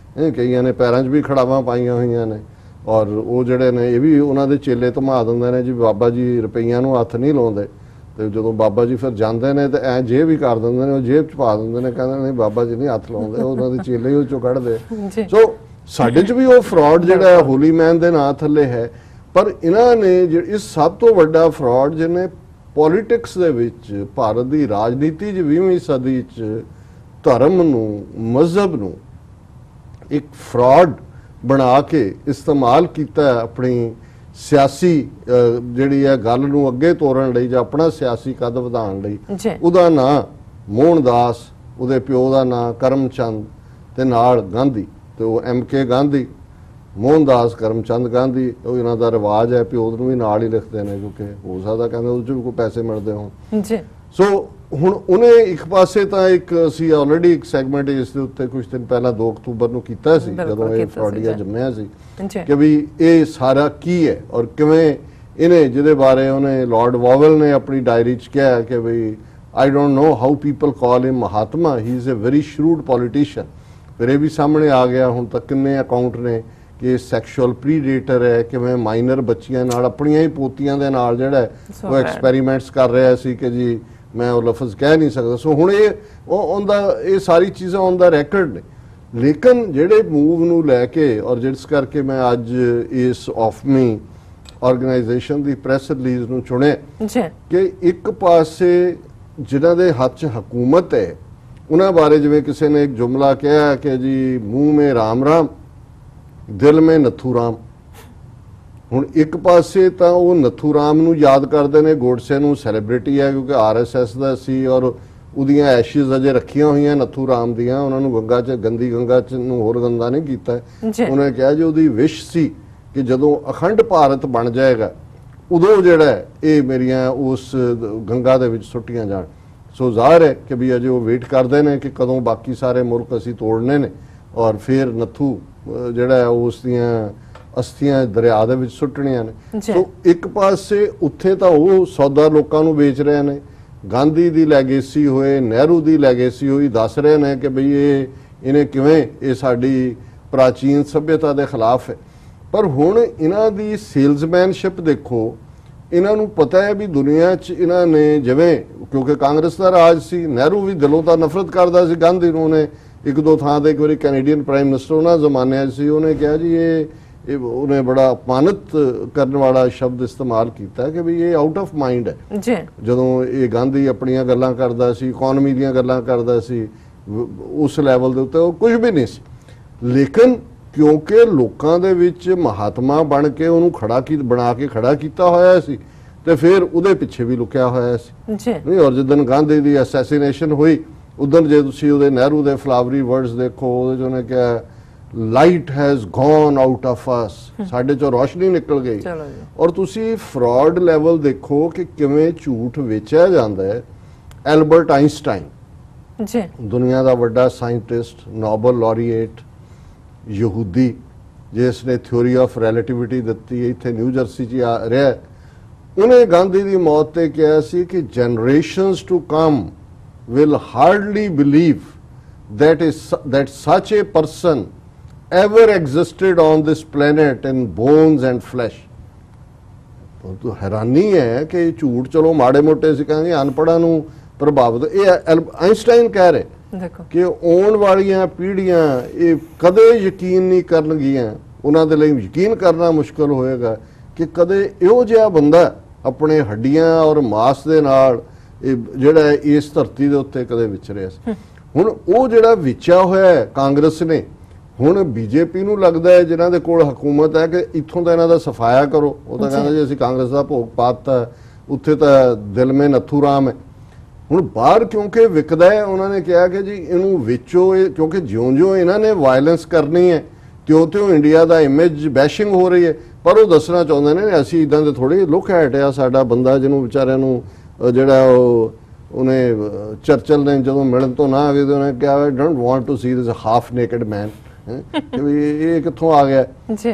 ਕਈਆਂ ਨੇ ਪੈਰਾਂ 'ਚ ਵੀ ਖੜਾਵਾਂ ਪਾਈਆਂ ਹੋਈਆਂ ਨੇ। ਔਰ ਉਹ ਜਿਹੜੇ ਨੇ ਇਹ ਵੀ ਉਹਨਾਂ ਦੇ ਚੇਲੇ ਧਮਾ ਦਿੰਦੇ ਨੇ ਜੀ ਬਾਬਾ ਜੀ ਰੁਪਈਆਂ ਨੂੰ ਹੱਥ ਨਹੀਂ ਲਾਉਂਦੇ, ਤੇ ਜਦੋਂ ਬਾਬਾ ਜੀ ਫਿਰ ਜਾਂਦੇ ਨੇ ਤੇ ਐ ਜੇਬ ਵੀ ਕਰ ਦਿੰਦੇ ਨੇ, ਉਹ ਜੇਬ 'ਚ ਪਾ ਦਿੰਦੇ ਨੇ, ਕਹਿੰਦੇ ਨਹੀਂ ਬਾਬਾ ਜੀ ਨਹੀਂ ਹੱਥ ਲਾਉਂਦੇ, ਉਹਨਾਂ ਦੇ ਚੇਲੇ ਹੀ ਉਹ ਚੋਂ ਕੱਢਦੇ। ਸੋ ਸਾਡੇ 'ਚ ਵੀ ਉਹ ਫਰਾਡ ਜਿਹੜਾ ਹੋਲੀ ਮੈਨ ਦੇ ਨਾਂ ਥੱਲੇ ਹੈ। ਪਰ ਇਹਨਾਂ ਨੇ ਇਸ ਸਭ ਤੋਂ ਵੱਡਾ ਫਰਾਡ ਜਿਹਨੇ ਪੋਲਿਟਿਕਸ ਦੇ ਵਿੱਚ ਭਾਰਤ ਦੀ ਰਾਜਨੀਤੀ 'ਚ 20ਵੀਂ ਸਦੀ 'ਚ ਧਰਮ ਨੂੰ, ਮਜ਼ਹਬ ਨੂੰ ਇੱਕ ਫਰਾਡ ਬਣਾ ਕੇ ਇਸਤੇਮਾਲ ਕੀਤਾ ਆਪਣੀ ਸਿਆਸੀ ਜਿਹੜੀ ਹੈ ਗੱਲ ਨੂੰ ਅੱਗੇ ਤੋਰਨ ਲਈ ਜਾਂ ਆਪਣਾ ਸਿਆਸੀ ਕੱਦ ਵਧਾਉਣ ਲਈ। ਉਹਦਾ ਨਾਂ ਮੋਹਨਦਾਸ, ਉਹਦੇ ਪਿਓ ਦਾ ਨਾਂ ਕਰਮਚੰਦ ਤੇ ਨਾਲ ਗਾਂਧੀ, ਤੇ ਉਹ MK ਗਾਂਧੀ, ਮੋਹਨਦਾਸ ਕਰਮਚੰਦ ਗਾਂਧੀ, ਉਹ ਇਹਨਾਂ ਦਾ ਰਿਵਾਜ ਹੈ, ਪਿਓ ਨੂੰ ਵੀ ਨਾਲ ਹੀ ਲਿਖਦੇ ਨੇ ਕਿਉਂਕਿ ਹੋ ਸਕਦਾ ਕਹਿੰਦੇ ਉਹਦੇ 'ਚ ਵੀ ਕੋਈ ਪੈਸੇ ਮਿਲਦੇ ਹੋਣ। ਸੋ ਹੁਣ ਉਹਨੇ ਇੱਕ ਪਾਸੇ ਤਾਂ ਇੱਕ ਅਸੀਂ ਆਲਰੇਡੀ ਇੱਕ ਸੈਗਮੈਂਟ ਇਸ ਦੇ ਉੱਤੇ ਕੁਝ ਦਿਨ ਪਹਿਲਾਂ 2 ਅਕਤੂਬਰ ਨੂੰ ਕੀਤਾ ਸੀ ਜਦੋਂ ਇਹ ਫਰਾਡੀਆ ਜੰਮਿਆ ਸੀ ਕਿ ਵੀ ਇਹ ਸਾਰਾ ਕੀ ਹੈ ਔਰ ਕਿਵੇਂ ਇਹਨੇ ਜਿਹਦੇ ਬਾਰੇ ਉਹਨੇ ਲਾਰਡ ਵਾਵਲ ਨੇ ਆਪਣੀ ਡਾਇਰੀ 'ਚ ਕਿਹਾ ਕਿ ਬਈ I don't know how people call him Mahatma. He is a very shrewd politician. ਫਿਰ ਇਹ ਵੀ ਸਾਹਮਣੇ ਆ ਗਿਆ ਹੁਣ ਤੱਕ ਕਿੰਨੇ ਅਕਾਊਂਟ ਨੇ ਕਿ ਸੈਕਸ਼ੂਅਲ ਪ੍ਰੀਡੇਟਰ ਹੈ, ਕਿਵੇਂ ਮਾਈਨਰ ਬੱਚੀਆਂ ਨਾਲ ਆਪਣੀਆਂ ਹੀ ਪੋਤੀਆਂ ਦੇ ਨਾਲ ਜਿਹੜਾ ਉਹ ਐਕਸਪੈਰੀਮੈਂਟਸ ਕਰ ਰਿਹਾ ਸੀ ਕਿ ਜੀ ਮੈਂ ਉਹ ਲਫ਼ਜ਼ ਕਹਿ ਨਹੀਂ ਸਕਦਾ। ਸੋ ਹੁਣ ਇਹ ਉਹਦਾ ਇਹ ਸਾਰੀ ਚੀਜ਼ਾਂ ਔਨ ਦਾ ਰੈਕਰਡ ਨੇ। ਲੇਕਿਨ ਜਿਹੜੇ ਮੂਵ ਨੂੰ ਲੈ ਕੇ ਔਰ ਜਿਸ ਕਰਕੇ ਮੈਂ ਅੱਜ ਇਸ ਆਫਮੀ ਆਰਗੇਨਾਈਜੇਸ਼ਨ ਦੀ ਪ੍ਰੈਸ ਰਿਲੀਜ਼ ਨੂੰ ਚੁਣਿਆ ਕਿ ਇੱਕ ਪਾਸੇ ਜਿਨ੍ਹਾਂ ਦੇ ਹੱਥ 'ਚ ਹਕੂਮਤ ਹੈ ਉਹਨਾਂ ਬਾਰੇ ਜਿਵੇਂ ਕਿਸੇ ਨੇ ਇੱਕ ਜੁਮਲਾ ਕਿਹਾ ਕਿ ਜੀ ਮੂੰਹ ਮੇ ਰਾਮ ਰਾਮ ਦਿਲ ਮੇ ਨੱਥੂ ਰਾਮ। ਹੁਣ ਇੱਕ ਪਾਸੇ ਤਾਂ ਉਹ ਨੱਥੂ ਰਾਮ ਨੂੰ ਯਾਦ ਕਰਦੇ ਨੇ, ਗੋਡਸੇ ਨੂੰ ਸੈਲੀਬ੍ਰਿਟੀ ਹੈ ਕਿਉਂਕਿ RSS ਦਾ ਸੀ ਔਰ ਉਹਦੀਆਂ ਐਸ਼ਿਜ਼ ਅਜੇ ਰੱਖੀਆਂ ਹੋਈਆਂ ਨੱਥੂ ਰਾਮ ਦੀਆਂ, ਉਹਨਾਂ ਨੂੰ ਗੰਗਾ 'ਚ ਗੰਦੀ ਗੰਗਾ 'ਚ ਨੂੰ ਹੋਰ ਗੰਦਾ ਨਹੀਂ ਕੀਤਾ। ਉਹਨੇ ਕਿਹਾ ਜੀ ਉਹਦੀ ਵਿਸ਼ ਸੀ ਕਿ ਜਦੋਂ ਅਖੰਡ ਭਾਰਤ ਬਣ ਜਾਏਗਾ ਉਦੋਂ ਜਿਹੜਾ ਇਹ ਮੇਰੀਆਂ ਉਸ ਗੰਗਾ ਦੇ ਵਿੱਚ ਸੁੱਟੀਆਂ ਜਾਣ। ਸੋ ਜ਼ਾਹਰ ਹੈ ਕਿ ਵੀ ਅਜੇ ਉਹ ਵੇਟ ਕਰਦੇ ਨੇ ਕਿ ਕਦੋਂ ਬਾਕੀ ਸਾਰੇ ਮੁਲਕ ਅਸੀਂ ਤੋੜਨੇ ਨੇ ਔਰ ਫਿਰ ਨੱਥੂ ਜਿਹੜਾ ਹੈ ਉਸ ਦੀਆਂ ਅਸਥੀਆਂ ਦਰਿਆ ਦੇ ਵਿੱਚ ਸੁੱਟਣੀਆਂ ਨੇ। ਸੋ ਇੱਕ ਪਾਸੇ ਉੱਥੇ ਤਾਂ ਉਹ ਸੌਦਾ ਲੋਕਾਂ ਨੂੰ ਵੇਚ ਰਹੇ ਨੇ, ਗਾਂਧੀ ਦੀ ਲੈਗੇਸੀ ਹੋਏ, ਨਹਿਰੂ ਦੀ ਲੈਗੇਸੀ ਹੋਈ, ਦੱਸ ਰਹੇ ਨੇ ਕਿ ਬਈ ਇਹਨੇ ਕਿਵੇਂ ਇਹ ਸਾਡੀ ਪ੍ਰਾਚੀਨ ਸਭਿਅਤਾ ਦੇ ਖਿਲਾਫ ਹੈ। ਪਰ ਹੁਣ ਇਹਨਾਂ ਦੀ ਸੇਲਜ਼ਮੈਨਸ਼ਿਪ ਦੇਖੋ, ਇਹਨਾਂ ਨੂੰ ਪਤਾ ਹੈ ਵੀ ਦੁਨੀਆ 'ਚ ਇਹਨਾਂ ਨੇ ਜਿਵੇਂ ਕਿਉਂਕਿ ਕਾਂਗਰਸ ਦਾ ਰਾਜ ਸੀ, ਨਹਿਰੂ ਵੀ ਦਿਲੋਂ ਤਾਂ ਨਫ਼ਰਤ ਕਰਦਾ ਸੀ ਗਾਂਧੀ ਨੂੰ। ਉਹਨੇ ਇੱਕ ਦੋ ਥਾਂ ਤੇ ਇੱਕ ਵਾਰੀ ਕੈਨੇਡੀਅਨ ਪ੍ਰਾਈਮ ਮਿਨਿਸਟਰ ਉਹਨਾਂ ਜ਼ਮਾਨਿਆਂ 'ਚ ਸੀ, ਉਹਨੇ ਕਿਹਾ ਜੀ ਇਹ ਉਹਨੇ ਬੜਾ ਅਪਮਾਨਿਤ ਕਰਨ ਵਾਲਾ ਸ਼ਬਦ ਇਸਤੇਮਾਲ ਕੀਤਾ ਕਿ ਵੀ ਇਹ ਆਊਟ ਆਫ ਮਾਈਂਡ ਹੈ। ਜਦੋਂ ਇਹ ਗਾਂਧੀ ਆਪਣੀਆਂ ਗੱਲਾਂ ਕਰਦਾ ਸੀ, ਇਕਨੋਮੀ ਦੀਆਂ ਗੱਲਾਂ ਕਰਦਾ ਸੀ, ਉਸ ਲੈਵਲ ਦੇ ਉੱਤੇ ਉਹ ਕੁਝ ਵੀ ਨਹੀਂ ਸੀ। ਲੇਕਿਨ ਕਿਉਂਕਿ ਲੋਕਾਂ ਦੇ ਵਿੱਚ ਮਹਾਤਮਾ ਬਣ ਕੇ ਉਹਨੂੰ ਬਣਾ ਕੇ ਖੜਾ ਕੀਤਾ ਹੋਇਆ ਸੀ ਤੇ ਫਿਰ ਉਹਦੇ ਪਿੱਛੇ ਵੀ ਲੁਕਿਆ ਹੋਇਆ ਸੀ ਨਹੀਂ। ਔਰ ਜਿੱਦਣ ਗਾਂਧੀ ਦੀ ਅਸੈਸੀਨੇਸ਼ਨ ਹੋਈ ਉਦੋਂ ਜੇ ਤੁਸੀਂ ਉਹਦੇ ਨਹਿਰੂ ਦੇ ਫਲਾਵਰੀ ਵਰਡਸ ਦੇਖੋ, ਉਹਦੇ 'ਚ ਉਹਨੇ ਕਿਹਾ light has gone out of ਅਸ, ਸਾਡੇ 'ਚੋਂ ਰੋਸ਼ਨੀ ਨਿਕਲ ਗਈ। ਔਰ ਤੁਸੀਂ ਫਰਾਡ ਲੈਵਲ ਦੇਖੋ ਕਿ ਕਿਵੇਂ ਝੂਠ ਵੇਚਿਆ ਜਾਂਦਾ ਹੈ। ਐਲਬਰਟ ਆਇਨਸਟਾਈਨ ਦੁਨੀਆ ਦਾ ਵੱਡਾ ਸਾਇੰਟਿਸਟ, ਨੋਬਲ ਲੌਰੀਏਟ, ਯਹੂਦੀ ਜਿਸ ਨੇ ਥਿਊਰੀ ਆਫ ਰਿਲੇਟਿਵਿਟੀ ਦਿੱਤੀ, ਇੱਥੇ ਨਿਊ ਜਰਸੀ 'ਚ ਰਿਹਾ, ਉਹਨੇ ਗਾਂਧੀ ਦੀ ਮੌਤ ਤੇ ਕਿਹਾ ਸੀ ਕਿ generations to come will hardly believe that such a person ever existed on this planet in bones and flesh। तो हैरानी है कि झूठ चलो माड़े मोटे से कहेंगे अनपढ़ा नूं प्रभावित। ये आइंस्टाइन कह रहे कि आने वालियां पीढ़ियां ये कदे यकीन नहीं करनगियां, उन्हां दे लई यकीन करना मुश्किल होएगा कि कदे इहो जिहा बंदा अपने हड्डियां और मांस दे नाल ਜਿਹੜਾ ਇਸ ਧਰਤੀ ਦੇ ਉੱਤੇ ਕਦੇ ਵਿਚਰਿਆ ਸੀ। ਹੁਣ ਉਹ ਜਿਹੜਾ ਵਿਚਿਆ ਹੋਇਆ ਹੈ ਕਾਂਗਰਸ ਨੇ, ਹੁਣ ਬੀਜੇਪੀ ਨੂੰ ਲੱਗਦਾ ਹੈ ਜਿਨ੍ਹਾਂ ਦੇ ਕੋਲ ਹਕੂਮਤ ਹੈ ਕਿ ਇੱਥੋਂ ਦਾ ਇਹਨਾਂ ਦਾ ਸਫਾਇਆ ਕਰੋ। ਉਹ ਤਾਂ ਕਹਿੰਦਾ ਜੀ ਅਸੀਂ ਕਾਂਗਰਸ ਦਾ ਭੋਗ ਪਾਤਾ, ਉੱਥੇ ਤਾਂ ਦਿਲ ਮੇ ਨੱਥੂ ਰਾਮ ਹੈ। ਹੁਣ ਬਾਹਰ ਕਿਉਂਕਿ ਵਿਕਦਾ ਹੈ, ਉਹਨਾਂ ਨੇ ਕਿਹਾ ਕਿ ਜੀ ਇਹਨੂੰ ਵੇਚੋ, ਕਿਉਂਕਿ ਜਿਉਂ-ਜਿਉਂ ਇਹਨਾਂ ਨੇ ਵਾਇਲੈਂਸ ਕਰਨੀ ਹੈ ਤਿਉਂ-ਤਿਉਂ ਇੰਡੀਆ ਦਾ ਇਮੇਜ ਬੈਸ਼ਿੰਗ ਹੋ ਰਹੀ ਹੈ। ਪਰ ਉਹ ਦੱਸਣਾ ਚਾਹੁੰਦੇ ਨੇ ਅਸੀਂ ਇਦਾਂ ਦੇ ਥੋੜ੍ਹੇ ਲੁੱਕ ਐਟ ਆ ਸਾਡਾ ਬੰਦਾ ਜਿਹਨੂੰ ਵਿਚਾਰਿਆਂ ਨੂੰ ਜਿਹੜਾ ਉਹਨੇ ਚਰਚਲ ਨੇ ਜਦੋਂ ਮਿਲਣ ਤੋਂ ਨਾ ਆ ਗਏ ਉਹਨੇ ਕਿਹਾ I don't want to see this half naked man, ਇਹ ਕਿੱਥੋਂ ਆ ਗਿਆ।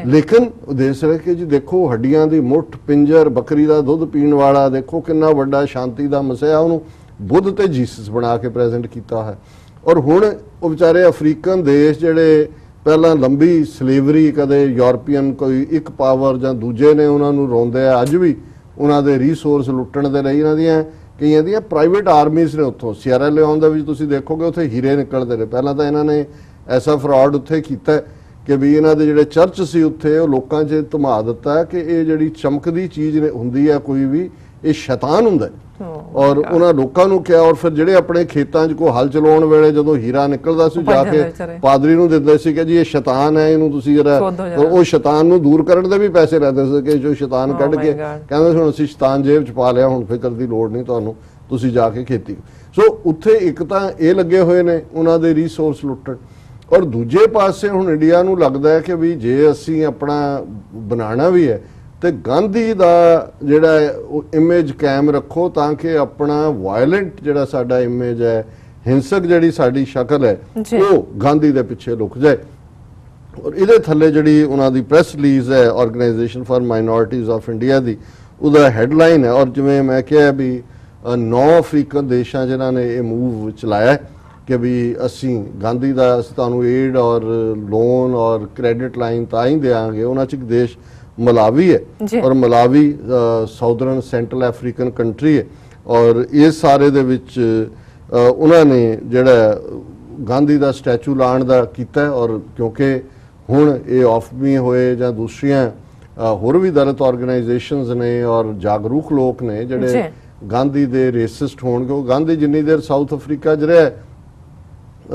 ਲੇਕਿਨ ਦੇਸ਼ ਰਹੇ ਕਿ ਜੀ ਦੇਖੋ ਹੱਡੀਆਂ ਦੀ ਮੁੱਠ, ਪਿੰਜਰ, ਬੱਕਰੀ ਦਾ ਦੁੱਧ ਪੀਣ ਵਾਲਾ, ਦੇਖੋ ਕਿੰਨਾ ਵੱਡਾ ਸ਼ਾਂਤੀ ਦਾ ਮਸੀਹਾ, ਉਹਨੂੰ ਬੁੱਧ ਤੇ ਜੀਸਸ ਬਣਾ ਕੇ ਪ੍ਰੈਜ਼ੈਂਟ ਕੀਤਾ ਹੈ। ਔਰ ਹੁਣ ਉਹ ਵਿਚਾਰੇ ਅਫਰੀਕਨ ਦੇਸ਼ ਜਿਹੜੇ ਪਹਿਲਾਂ ਲੰਬੀ ਸਲੇਵਰੀ, ਕਦੇ ਯੂਰਪੀਅਨ ਕੋਈ ਇੱਕ ਪਾਵਰ ਜਾਂ ਦੂਜੇ ਨੇ ਉਹਨਾਂ ਨੂੰ ਰੋਂਦੇ ਆ, ਅੱਜ ਵੀ ਉਹਨਾਂ ਦੇ ਰਿਸੋਰਸ ਲੁੱਟਣ ਦੇ ਲਈ ਇਹਨਾਂ ਦੀਆਂ ਕਈਆਂ ਦੀਆਂ ਪ੍ਰਾਈਵੇਟ ਆਰਮੀਜ਼ ਨੇ। ਉੱਥੋਂ ਸੀਅਰਾ ਲਿਓਨ ਦੇ ਵਿੱਚ ਤੁਸੀਂ ਦੇਖੋਗੇ ਉੱਥੇ ਹੀਰੇ ਨਿਕਲਦੇ ਨੇ। ਪਹਿਲਾਂ ਤਾਂ ਇਹਨਾਂ ਨੇ ਐਸਾ ਫਰਾਡ ਉੱਥੇ ਕੀਤਾ ਕਿ ਵੀ ਇਹਨਾਂ ਦੇ ਜਿਹੜੇ ਚਰਚ ਸੀ ਉੱਥੇ ਉਹ ਲੋਕਾਂ 'ਚ ਧਮਾ ਦਿੱਤਾ ਕਿ ਇਹ ਜਿਹੜੀ ਚਮਕਦੀ ਚੀਜ਼ ਹੁੰਦੀ ਹੈ ਕੋਈ ਵੀ, ਇਹ ਸ਼ੈਤਾਨ ਹੁੰਦਾ। ਔਰ ਉਹਨਾਂ ਲੋਕਾਂ ਨੂੰ ਕਿਹਾ, ਔਰ ਫਿਰ ਜਿਹੜੇ ਆਪਣੇ ਖੇਤਾਂ 'ਚ ਕੋਈ ਹਲ ਚਲਾਉਣ ਵੇਲੇ ਜਦੋਂ ਹੀਰਾ ਨਿਕਲਦਾ ਸੀ ਜਾ ਕੇ ਪਾਦਰੀ ਨੂੰ ਦਿੰਦੇ ਸੀ ਕਿ ਜੀ ਇਹ ਸ਼ੈਤਾਨ ਹੈ, ਇਹਨੂੰ ਤੁਸੀਂ ਜਿਹੜਾ ਉਹ ਸ਼ੈਤਾਨ ਨੂੰ ਦੂਰ ਕਰਨ ਦੇ ਵੀ ਪੈਸੇ ਲੈਂਦੇ ਸੀ ਕਿ ਜੋ ਸ਼ੈਤਾਨ ਕੱਢ ਕੇ ਕਹਿੰਦੇ ਸੀ ਹੁਣ ਅਸੀਂ ਸ਼ੈਤਾਨ ਜੇਬ 'ਚ ਪਾ ਲਿਆ, ਹੁਣ ਫਿਕਰ ਦੀ ਲੋੜ ਨਹੀਂ ਤੁਹਾਨੂੰ, ਤੁਸੀਂ ਜਾ ਕੇ ਖੇਤੀ। ਸੋ ਉੱਥੇ ਇੱਕ ਤਾਂ ਇਹ ਲੱਗੇ ਹੋਏ ਨੇ ਉਹਨਾਂ ਦੇ ਰਿਸੋਰਸ ਲੁੱਟਣ, ਔਰ ਦੂਜੇ ਪਾਸੇ ਹੁਣ ਇੰਡੀਆ ਨੂੰ ਲੱਗਦਾ ਹੈ ਕਿ ਵੀ ਜੇ ਅਸੀਂ ਆਪਣਾ ਬਣਾਉਣਾ ਵੀ ਹੈ ਤੇ ਗਾਂਧੀ ਦਾ ਜਿਹੜਾ ਉਹ ਇਮੇਜ ਕਾਇਮ ਰੱਖੋ ਤਾਂ ਕਿ ਆਪਣਾ ਵਾਇਲੈਂਟ ਜਿਹੜਾ ਸਾਡਾ ਇਮੇਜ ਹੈ, ਹਿੰਸਕ ਜਿਹੜੀ ਸਾਡੀ ਸ਼ਕਲ ਹੈ, ਉਹ ਗਾਂਧੀ ਦੇ ਪਿੱਛੇ ਲੁਕ ਜਾਏ। ਔਰ ਇਹਦੇ ਥੱਲੇ ਜਿਹੜੀ ਉਹਨਾਂ ਦੀ ਪ੍ਰੈਸ ਰਿਲੀਜ਼ ਹੈ organisation for minorities of India ਦੀ, ਉਹਦਾ ਹੈਡਲਾਈਨ ਹੈ। ਔਰ ਜਿਵੇਂ ਮੈਂ ਕਿਹਾ ਵੀ 9 ਅਫਰੀਕਨ ਦੇਸ਼ਾਂ ਜਿਨ੍ਹਾਂ ਨੇ ਇਹ ਮੂਵ ਚਲਾਇਆ ਕਿ ਵੀ ਅਸੀਂ ਗਾਂਧੀ ਦਾ ਅਸੀਂ ਤੁਹਾਨੂੰ ਏਡ ਔਰ ਲੋਨ ਔਰ ਕ੍ਰੈਡਿਟ ਲਾਈਨ ਤਾਂ ਹੀ ਦੇਵਾਂਗੇ। ਉਹਨਾਂ 'ਚ ਇੱਕ ਦੇਸ਼ ਮਲਾਵੀ ਹੈ ਔਰ Malawi southern central African country ਹੈ। ਔਰ ਇਸ ਸਾਰੇ ਦੇ ਵਿੱਚ ਉਹਨਾਂ ਨੇ ਜਿਹੜਾ ਗਾਂਧੀ ਦਾ ਸਟੈਚੂ ਲਾਉਣ ਦਾ ਕੀਤਾ ਔਰ ਕਿਉਂਕਿ ਹੁਣ ਇਹ ਆਫਮੀ ਹੋਏ ਜਾਂ ਦੂਸਰੀਆਂ ਹੋਰ ਵੀ ਦਲਿਤ ਆਰਗੇਨਾਈਜੇਸ਼ਨਸ ਨੇ ਔਰ ਜਾਗਰੂਕ ਲੋਕ ਨੇ ਜਿਹੜੇ ਗਾਂਧੀ ਦੇ ਰੇਸਿਸਟ ਹੋਣਗੇ। ਉਹ ਗਾਂਧੀ ਜਿੰਨੀ ਦੇਰ ਸਾਊਥ ਅਫਰੀਕਾ 'ਚ ਰਿਹਾ,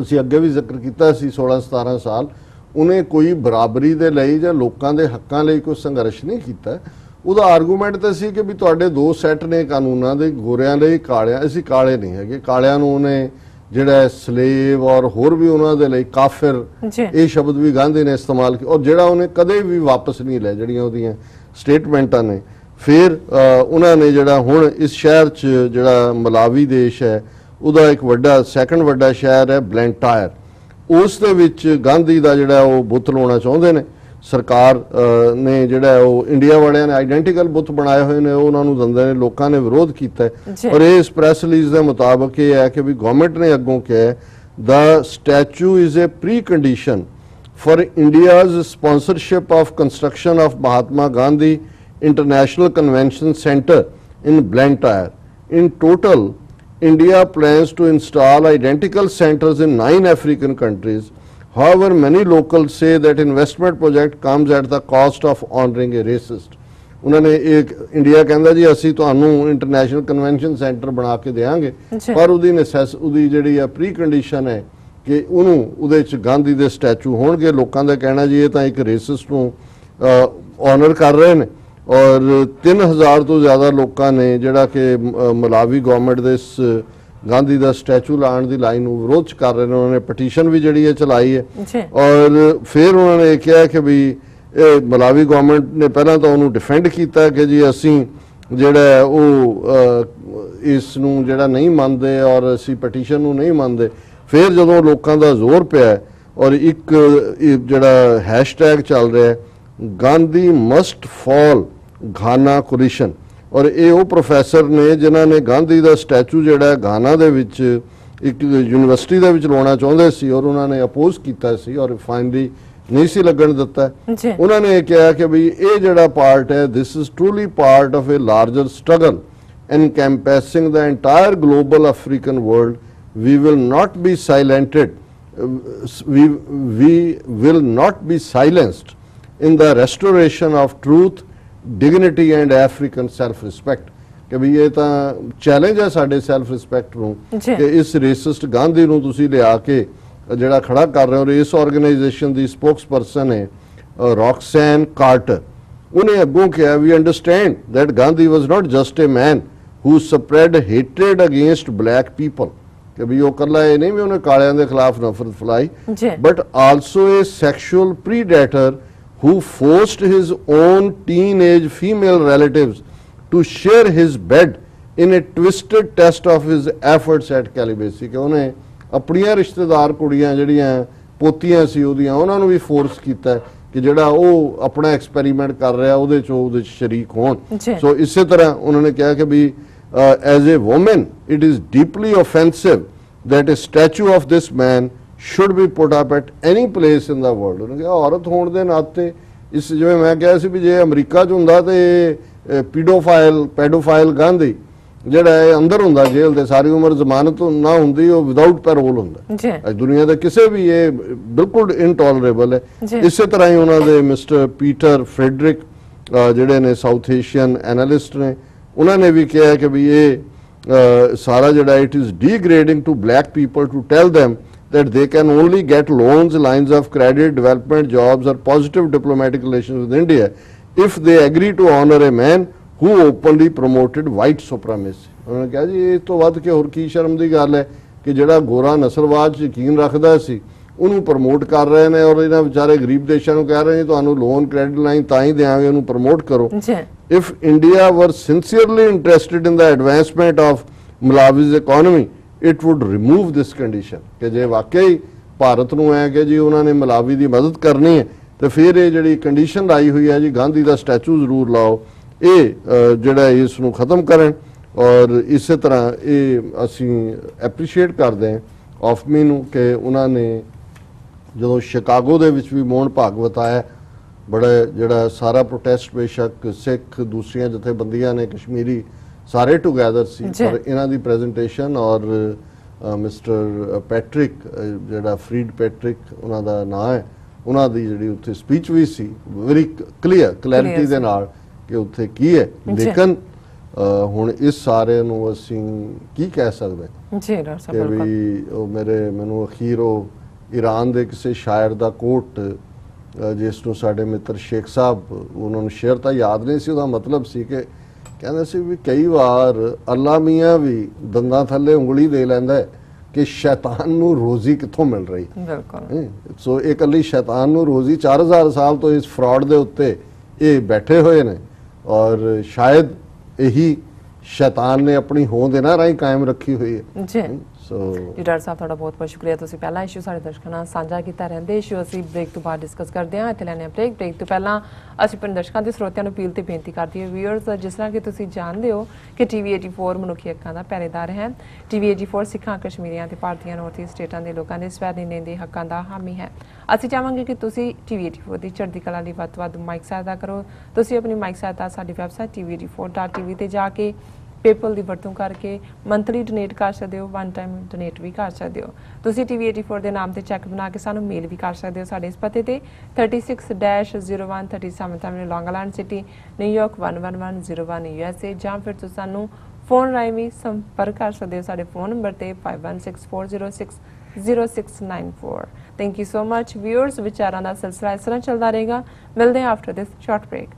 ਅਸੀਂ ਅੱਗੇ ਵੀ ਜ਼ਿਕਰ ਕੀਤਾ ਸੀ 16-17 ਸਾਲ, ਉਹਨੇ ਕੋਈ ਬਰਾਬਰੀ ਦੇ ਲਈ ਜਾਂ ਲੋਕਾਂ ਦੇ ਹੱਕਾਂ ਲਈ ਕੋਈ ਸੰਘਰਸ਼ ਨਹੀਂ ਕੀਤਾ। ਉਹਦਾ ਆਰਗੂਮੈਂਟ ਤਾਂ ਸੀ ਕਿ ਵੀ ਤੁਹਾਡੇ ਦੋ ਸੈੱਟ ਨੇ ਕਾਨੂੰਨਾਂ ਦੇ, ਗੋਰਿਆਂ ਲਈ ਕਾਲਿਆਂ, ਅਸੀਂ ਕਾਲੇ ਨਹੀਂ ਹੈਗੇ। ਕਾਲਿਆਂ ਨੂੰ ਉਹਨੇ ਜਿਹੜਾ ਸਲੇਵ ਔਰ ਹੋਰ ਵੀ ਉਹਨਾਂ ਦੇ ਲਈ ਕਾਫਿਰ ਇਹ ਸ਼ਬਦ ਵੀ ਗਾਂਧੀ ਨੇ ਇਸਤੇਮਾਲ ਕੀਤਾ ਔਰ ਜਿਹੜਾ ਉਹਨੇ ਕਦੇ ਵੀ ਵਾਪਸ ਨਹੀਂ ਲਿਆ ਜਿਹੜੀਆਂ ਉਹਦੀਆਂ ਸਟੇਟਮੈਂਟਾਂ ਨੇ। ਫਿਰ ਉਹਨਾਂ ਨੇ ਜਿਹੜਾ ਹੁਣ ਇਸ ਸ਼ਹਿਰ 'ਚ ਜਿਹੜਾ ਮਲਾਵੀ ਦੇਸ਼ ਹੈ ਉਹਦਾ ਇੱਕ ਵੱਡਾ ਸੈਕੰਡ ਵੱਡਾ ਸ਼ਹਿਰ ਹੈ ਬਲੈਂਟਾਇਰ, ਉਸ ਦੇ ਵਿੱਚ ਗਾਂਧੀ ਦਾ ਜਿਹੜਾ ਉਹ ਬੁੱਤ ਲਾਉਣਾ ਚਾਹੁੰਦੇ ਨੇ। ਸਰਕਾਰ ਨੇ ਜਿਹੜਾ ਉਹ ਇੰਡੀਆ ਵਾਲਿਆਂ ਨੇ ਆਈਡੈਂਟੀਕਲ ਬੁੱਤ ਬਣਾਏ ਹੋਏ ਨੇ, ਉਹ ਉਹਨਾਂ ਨੂੰ ਦਿੰਦੇ ਨੇ। ਲੋਕਾਂ ਨੇ ਵਿਰੋਧ ਕੀਤਾ ਔਰ ਇਸ ਪ੍ਰੈਸ ਰਿਲੀਜ਼ ਦੇ ਮੁਤਾਬਕ ਇਹ ਹੈ ਕਿ ਵੀ ਗਵਰਨਮੈਂਟ ਨੇ ਅੱਗੋਂ ਕਿਹਾ the statue is a precondition for India's sponsorship of construction of Mahatma Gandhi International Convention Center in Blantyre. In total, India plans to install identical centers in 9 African countries. However, many locals say that investment project comes at the cost of honoring a racist. उन्होंने एक India कहता जी असी तुहानू international convention centre बना के देंगे, पर उदी उदी जिहड़ी आ प्री कंडीशन है कि उन्होंने उहदे च गांधी दे स्टैचू होणगे। लोकां दा कहना जी ये तां एक रेसिस्ट नू ऑनर कर रहे हैं और 3000 तो ज़्यादा लोगों ने जिहड़ा कि मलावी गवर्नमेंट दे इस गांधी का स्टैचू लाने की लाइन विरोध कर रहे हैं। उन्होंने पटीशन भी जी चलाई है और फिर उन्होंने कहा कि भी मलावी गवर्नमेंट ने पहला तो उन्होंने डिफेंड किया कि जी असी जिहड़ा इसनूं जिहड़ा नहीं मानते और असी पटीशन नूं नहीं मानते। फिर जदों लोगों का जोर पिया और एक जिहड़ा हैशटैग चल रहा है गांधी मस्ट फॉल घाना कोलिशन, और ये वो प्रोफैसर ने जिन्होंने गांधी का स्टैचू जिहड़ा घाना दे विच एक यूनिवर्सिटी दे विच लाउणा चाहुंदे सी और उन्होंने अपोज कीता सी और फाइनली नहीं सी लगन दिता। उन्होंने कहा कि भाई ये जिहड़ा पार्ट है this is truly part of a larger struggle encompassing the entire global African world. We will not be silenced. We will not be silenced in the restoration of truth, dignity and African self-respect. कि भी ये तो challenge है साढ़े self respect नूं कि इस resist Gandhi नूं तुसीं लिया के जिहड़ा खड़ा कर रहे हो। और इस ऑर्गेनाइजेशन दी स्पोक्स पर्सन है रॉक्सैन कार्टर। उन्हें अगों कहा we understand that Gandhi was not just a man who spread hatred against black people, कि भी वो कला ये नहीं भी उन्हें कालियां दे खिलाफ नफरत फैलाई, but also a sexual predator who forced his own teenage female relatives to share his bed in a twisted test of his efforts at celibacy। कि उन्हें अपनियां रिश्तेदार कुड़ियां जिहड़ियां पोतियां सी उहदियां उन्हां नूं भी फोर्स कीता कि जिहड़ा वो अपना एक्सपेरीमेंट कर रहा है उहदे च शरीक होण। सो इसे तरह उन्होंने कहा कि भी as a woman it is deeply offensive that a statue of this man should be put up at any place in the world। उन्होंने कहा औरत होने के नाते इस जिवें मैं कहा सी भी जे अमरीका च हुंदा ते पेडोफाइल गांधी जिहड़ा है अंदर हुंदा जेल दे सारी उम्र जमानत ना हुंदी वो विदाउट पैरोल हुंदा। अज दुनिया दे किसे भी ये बिल्कुल इनटॉलरेबल है। इसे तरह ही उन्होंने मिस्टर पीटर फ्रेडरिक जिहड़े ने साउथ एशियन एनालिस्ट ने उन्होंने भी कहा कि भी ये सारा जिहड़ा it is degrading to black people to tell them that they can only get loans lines of credit development jobs और positive diplomatic relations with India if they agree to honour a man who openly promoted white supremacy। उन्होंने कहा जी इस तो वध के होर की शर्म की गल है कि जिहड़ा गोरा नस्लवाद यकीन रखता सी उन्होंने प्रमोट कर रहे हैं और इन्हां बेचारे गरीब देशों को कह रहे हैं तुहानू लोन क्रेडिट लाइन तां ही देंगे उन्होंने प्रमोट करो। If India were sincerely interested in the advancement of Malawi's economy it would remove this condition. कि जे वाकई भारत नूं है कि जी उन्होंने मलावी की मदद करनी है तो फिर ये जिहड़ी कंडीशन लाई हुई है जी गांधी का स्टैचू जरूर लाओ ਇਹ ਜਿਹੜਾ ਇਸ ਨੂੰ ਖਤਮ ਕਰਨ। ਔਰ ਇਸੇ ਤਰ੍ਹਾਂ ਇਹ ਅਸੀਂ ਐਪਰੀਸ਼ੀਏਟ ਕਰਦੇ ਹਾਂ ਆਫਮੀ ਨੂੰ ਕਿ ਉਹਨਾਂ ਨੇ ਜਦੋਂ ਸ਼ਿਕਾਗੋ ਦੇ ਵਿੱਚ ਵੀ ਮੌਨ ਭਾਗਵਤ ਆਇਆ, ਬੜਾ ਜਿਹੜਾ ਸਾਰਾ ਪ੍ਰੋਟੈਸਟ ਬੇਸ਼ੱਕ ਸਿੱਖ ਦੂਸਰੀਆਂ ਜਥੇਬੰਦੀਆਂ ਨੇ ਕਸ਼ਮੀਰੀ ਸਾਰੇ ਟੁਗੈਦਰ ਸੀ, ਪਰ ਇਹਨਾਂ ਦੀ ਪ੍ਰੈਜੈਂਟੇਸ਼ਨ ਔਰ ਮਿਸਟਰ ਪੈਟਰਿਕ ਜਿਹੜਾ ਫਰੀਡ ਪੈਟਰਿਕ ਉਹਨਾਂ ਦਾ ਨਾਂ ਹੈ, ਉਹਨਾਂ ਦੀ ਜਿਹੜੀ ਉੱਥੇ ਸਪੀਚ ਵੀ ਸੀ ਵੈਰੀ ਕਲੈਰਿਟੀ ਦੇ ਨਾਲ ਕਿ ਉੱਥੇ ਕੀ ਹੈ। ਲੇਕਿਨ ਹੁਣ ਇਸ ਸਾਰੇ ਨੂੰ ਅਸੀਂ ਕੀ ਕਹਿ ਸਕਦੇ ਜੀ ਡਾਕਟਰ ਕਿ ਸਾਹਿਬ ਵੀ ਉਹ ਮੈਨੂੰ ਅਖੀਰ ਉਹ ਈਰਾਨ ਦੇ ਕਿਸੇ ਸ਼ਾਇਰ ਦਾ ਕੋਟ ਜਿਸ ਨੂੰ ਸਾਡੇ ਮਿੱਤਰ ਸ਼ੇਖ ਸਾਹਿਬ ਉਹਨਾਂ ਨੂੰ ਸ਼ੇਅਰ ਤਾਂ ਯਾਦ ਨਹੀਂ ਸੀ, ਉਹਦਾ ਮਤਲਬ ਸੀ ਕਿ ਕਹਿੰਦੇ ਸੀ ਵੀ ਕਈ ਵਾਰ ਅੱਲਾ ਮੀਆਂ ਵੀ ਦੰਦਾਂ ਥੱਲੇ ਉਂਗਲੀ ਦੇ ਲੈਂਦਾ ਕਿ ਸ਼ੈਤਾਨ ਨੂੰ ਰੋਜ਼ੀ ਕਿੱਥੋਂ ਮਿਲ ਰਹੀ। ਬਿਲਕੁਲ। ਸੋ ਇਹ ਇਕੱਲੀ ਸ਼ੈਤਾਨ ਨੂੰ ਰੋਜ਼ੀ 4000 ਸਾਲ ਤੋਂ ਇਸ ਫਰਾਡ ਦੇ ਉੱਤੇ ਇਹ ਬੈਠੇ ਹੋਏ ਨੇ ਔਰ ਸ਼ਾਇਦ ਇਹੀ ਸ਼ੈਤਾਨ ਨੇ ਆਪਣੀ ਹੋਂਦ ਇਹਨਾਂ ਰਾਹੀਂ ਕਾਇਮ ਰੱਖੀ ਹੋਈ ਹੈ। ਜੀ ਸੋ ਜੀ ਡਾਕਟਰ ਸਾਹਿਬ ਤੁਹਾਡਾ ਬਹੁਤ ਬਹੁਤ ਸ਼ੁਕਰੀਆ। ਤੁਸੀਂ ਪਹਿਲਾ ਇਸ਼ੂ ਸਾਡੇ ਦਰਸ਼ਕਾਂ ਨਾਲ ਸਾਂਝਾ ਕੀਤਾ। ਰਹਿੰਦੇ ਇਸ਼ੂ ਅਸੀਂ ਬ੍ਰੇਕ ਤੋਂ ਬਾਅਦ ਡਿਸਕਸ ਕਰਦੇ ਹਾਂ। ਇੱਥੇ ਲੈਣੇ ਆ ਬ੍ਰੇਕ ਤੋਂ ਪਹਿਲਾਂ ਅਸੀਂ ਆਪਣੇ ਦਰਸ਼ਕਾਂ ਤੇ ਸਰੋਤਿਆਂ ਨੂੰ ਅਪੀਲ ਤੇ ਬੇਨਤੀ ਕਰਦੀ ਹਾਂ ਵੀਅਰਸ, ਜਿਸ ਤਰ੍ਹਾਂ ਕਿ ਤੁਸੀਂ ਜਾਣਦੇ ਹੋ ਕਿ ਟੀਵੀ 84 ਮਨੁੱਖੀ ਹੱਕਾਂ ਦਾ ਪਹਿਰੇਦਾਰ ਹੈ। ਟੀਵੀ 84 ਸਿੱਖਾਂ, ਕਸ਼ਮੀਰੀਆਂ ਤੇ ਭਾਰਤੀਆਂ ਨਾਰਥ ਈਸਟ ਸਟੇਟਾਂ ਦੇ ਲੋਕਾਂ ਦੇ ਸਵੈ ਨਿਰਣੇ ਦੇ ਹੱਕਾਂ ਦਾ ਹਾਮੀ ਹੈ। ਅਸੀਂ ਚਾਹਾਂਗੇ ਕਿ ਤੁਸੀਂ ਟੀਵੀ 84 ਦੀ ਚੜ੍ਹਦੀ ਕਲਾ ਲਈ ਵੱਧ ਤੋਂ ਵੱਧ ਮਾਈਕ ਸਹਾਇਤਾ ਕਰੋ। ਤੁਸੀਂ ਆਪਣੀ ਮਾਈਕ ਸਹਾਇਤਾ ਸਾਡੀ ਵੈਬਸਾਈਟ tv84.tv ਤੇ ਜਾ ਕੇ ਪੇਪਲ ਦੀ ਵਰਤੋਂ ਕਰਕੇ ਮੰਥਲੀ ਡੋਨੇਟ ਕਰ ਸਕਦੇ ਹੋ, ਵਨ ਟਾਈਮ ਡੋਨੇਟ ਵੀ ਕਰ ਸਕਦੇ ਹੋ। ਤੁਸੀਂ ਟੀਵੀ 84 ਦੇ ਨਾਮ ਤੇ ਚੈੱਕ ਬਣਾ ਕੇ ਸਾਨੂੰ ਮੇਲ ਵੀ ਕਰ ਸਕਦੇ ਹੋ ਸਾਡੇ ਇਸ ਪਤੇ ਤੇ 36-0137 ਲੌਂਗ ਆਈਲੈਂਡ ਸਿਟੀ, ਨਿਊਯਾਰਕ 11101 USA, ਜਾਂ ਫਿਰ ਤੁਸੀਂ ਸਾਨੂੰ ਫੋਨ ਰਾਹੀਂ ਵੀ ਸੰਪਰਕ ਕਰ ਸਕਦੇ ਹੋ ਸਾਡੇ ਫੋਨ ਨੰਬਰ ਤੇ 5164060694। Thank you so much viewers. ਵਿਚਾਰਾਂ ਦਾ ਸਿਲਸਿਲਾ ਇਸ ਤਰ੍ਹਾਂ ਚੱਲਦਾ ਰਹੇਗਾ। ਮਿਲਦੇ ਹਾਂ ਆਫਟਰ ਦਿਸ ਸ਼ਾਰਟ ਬ੍ਰੇਕ।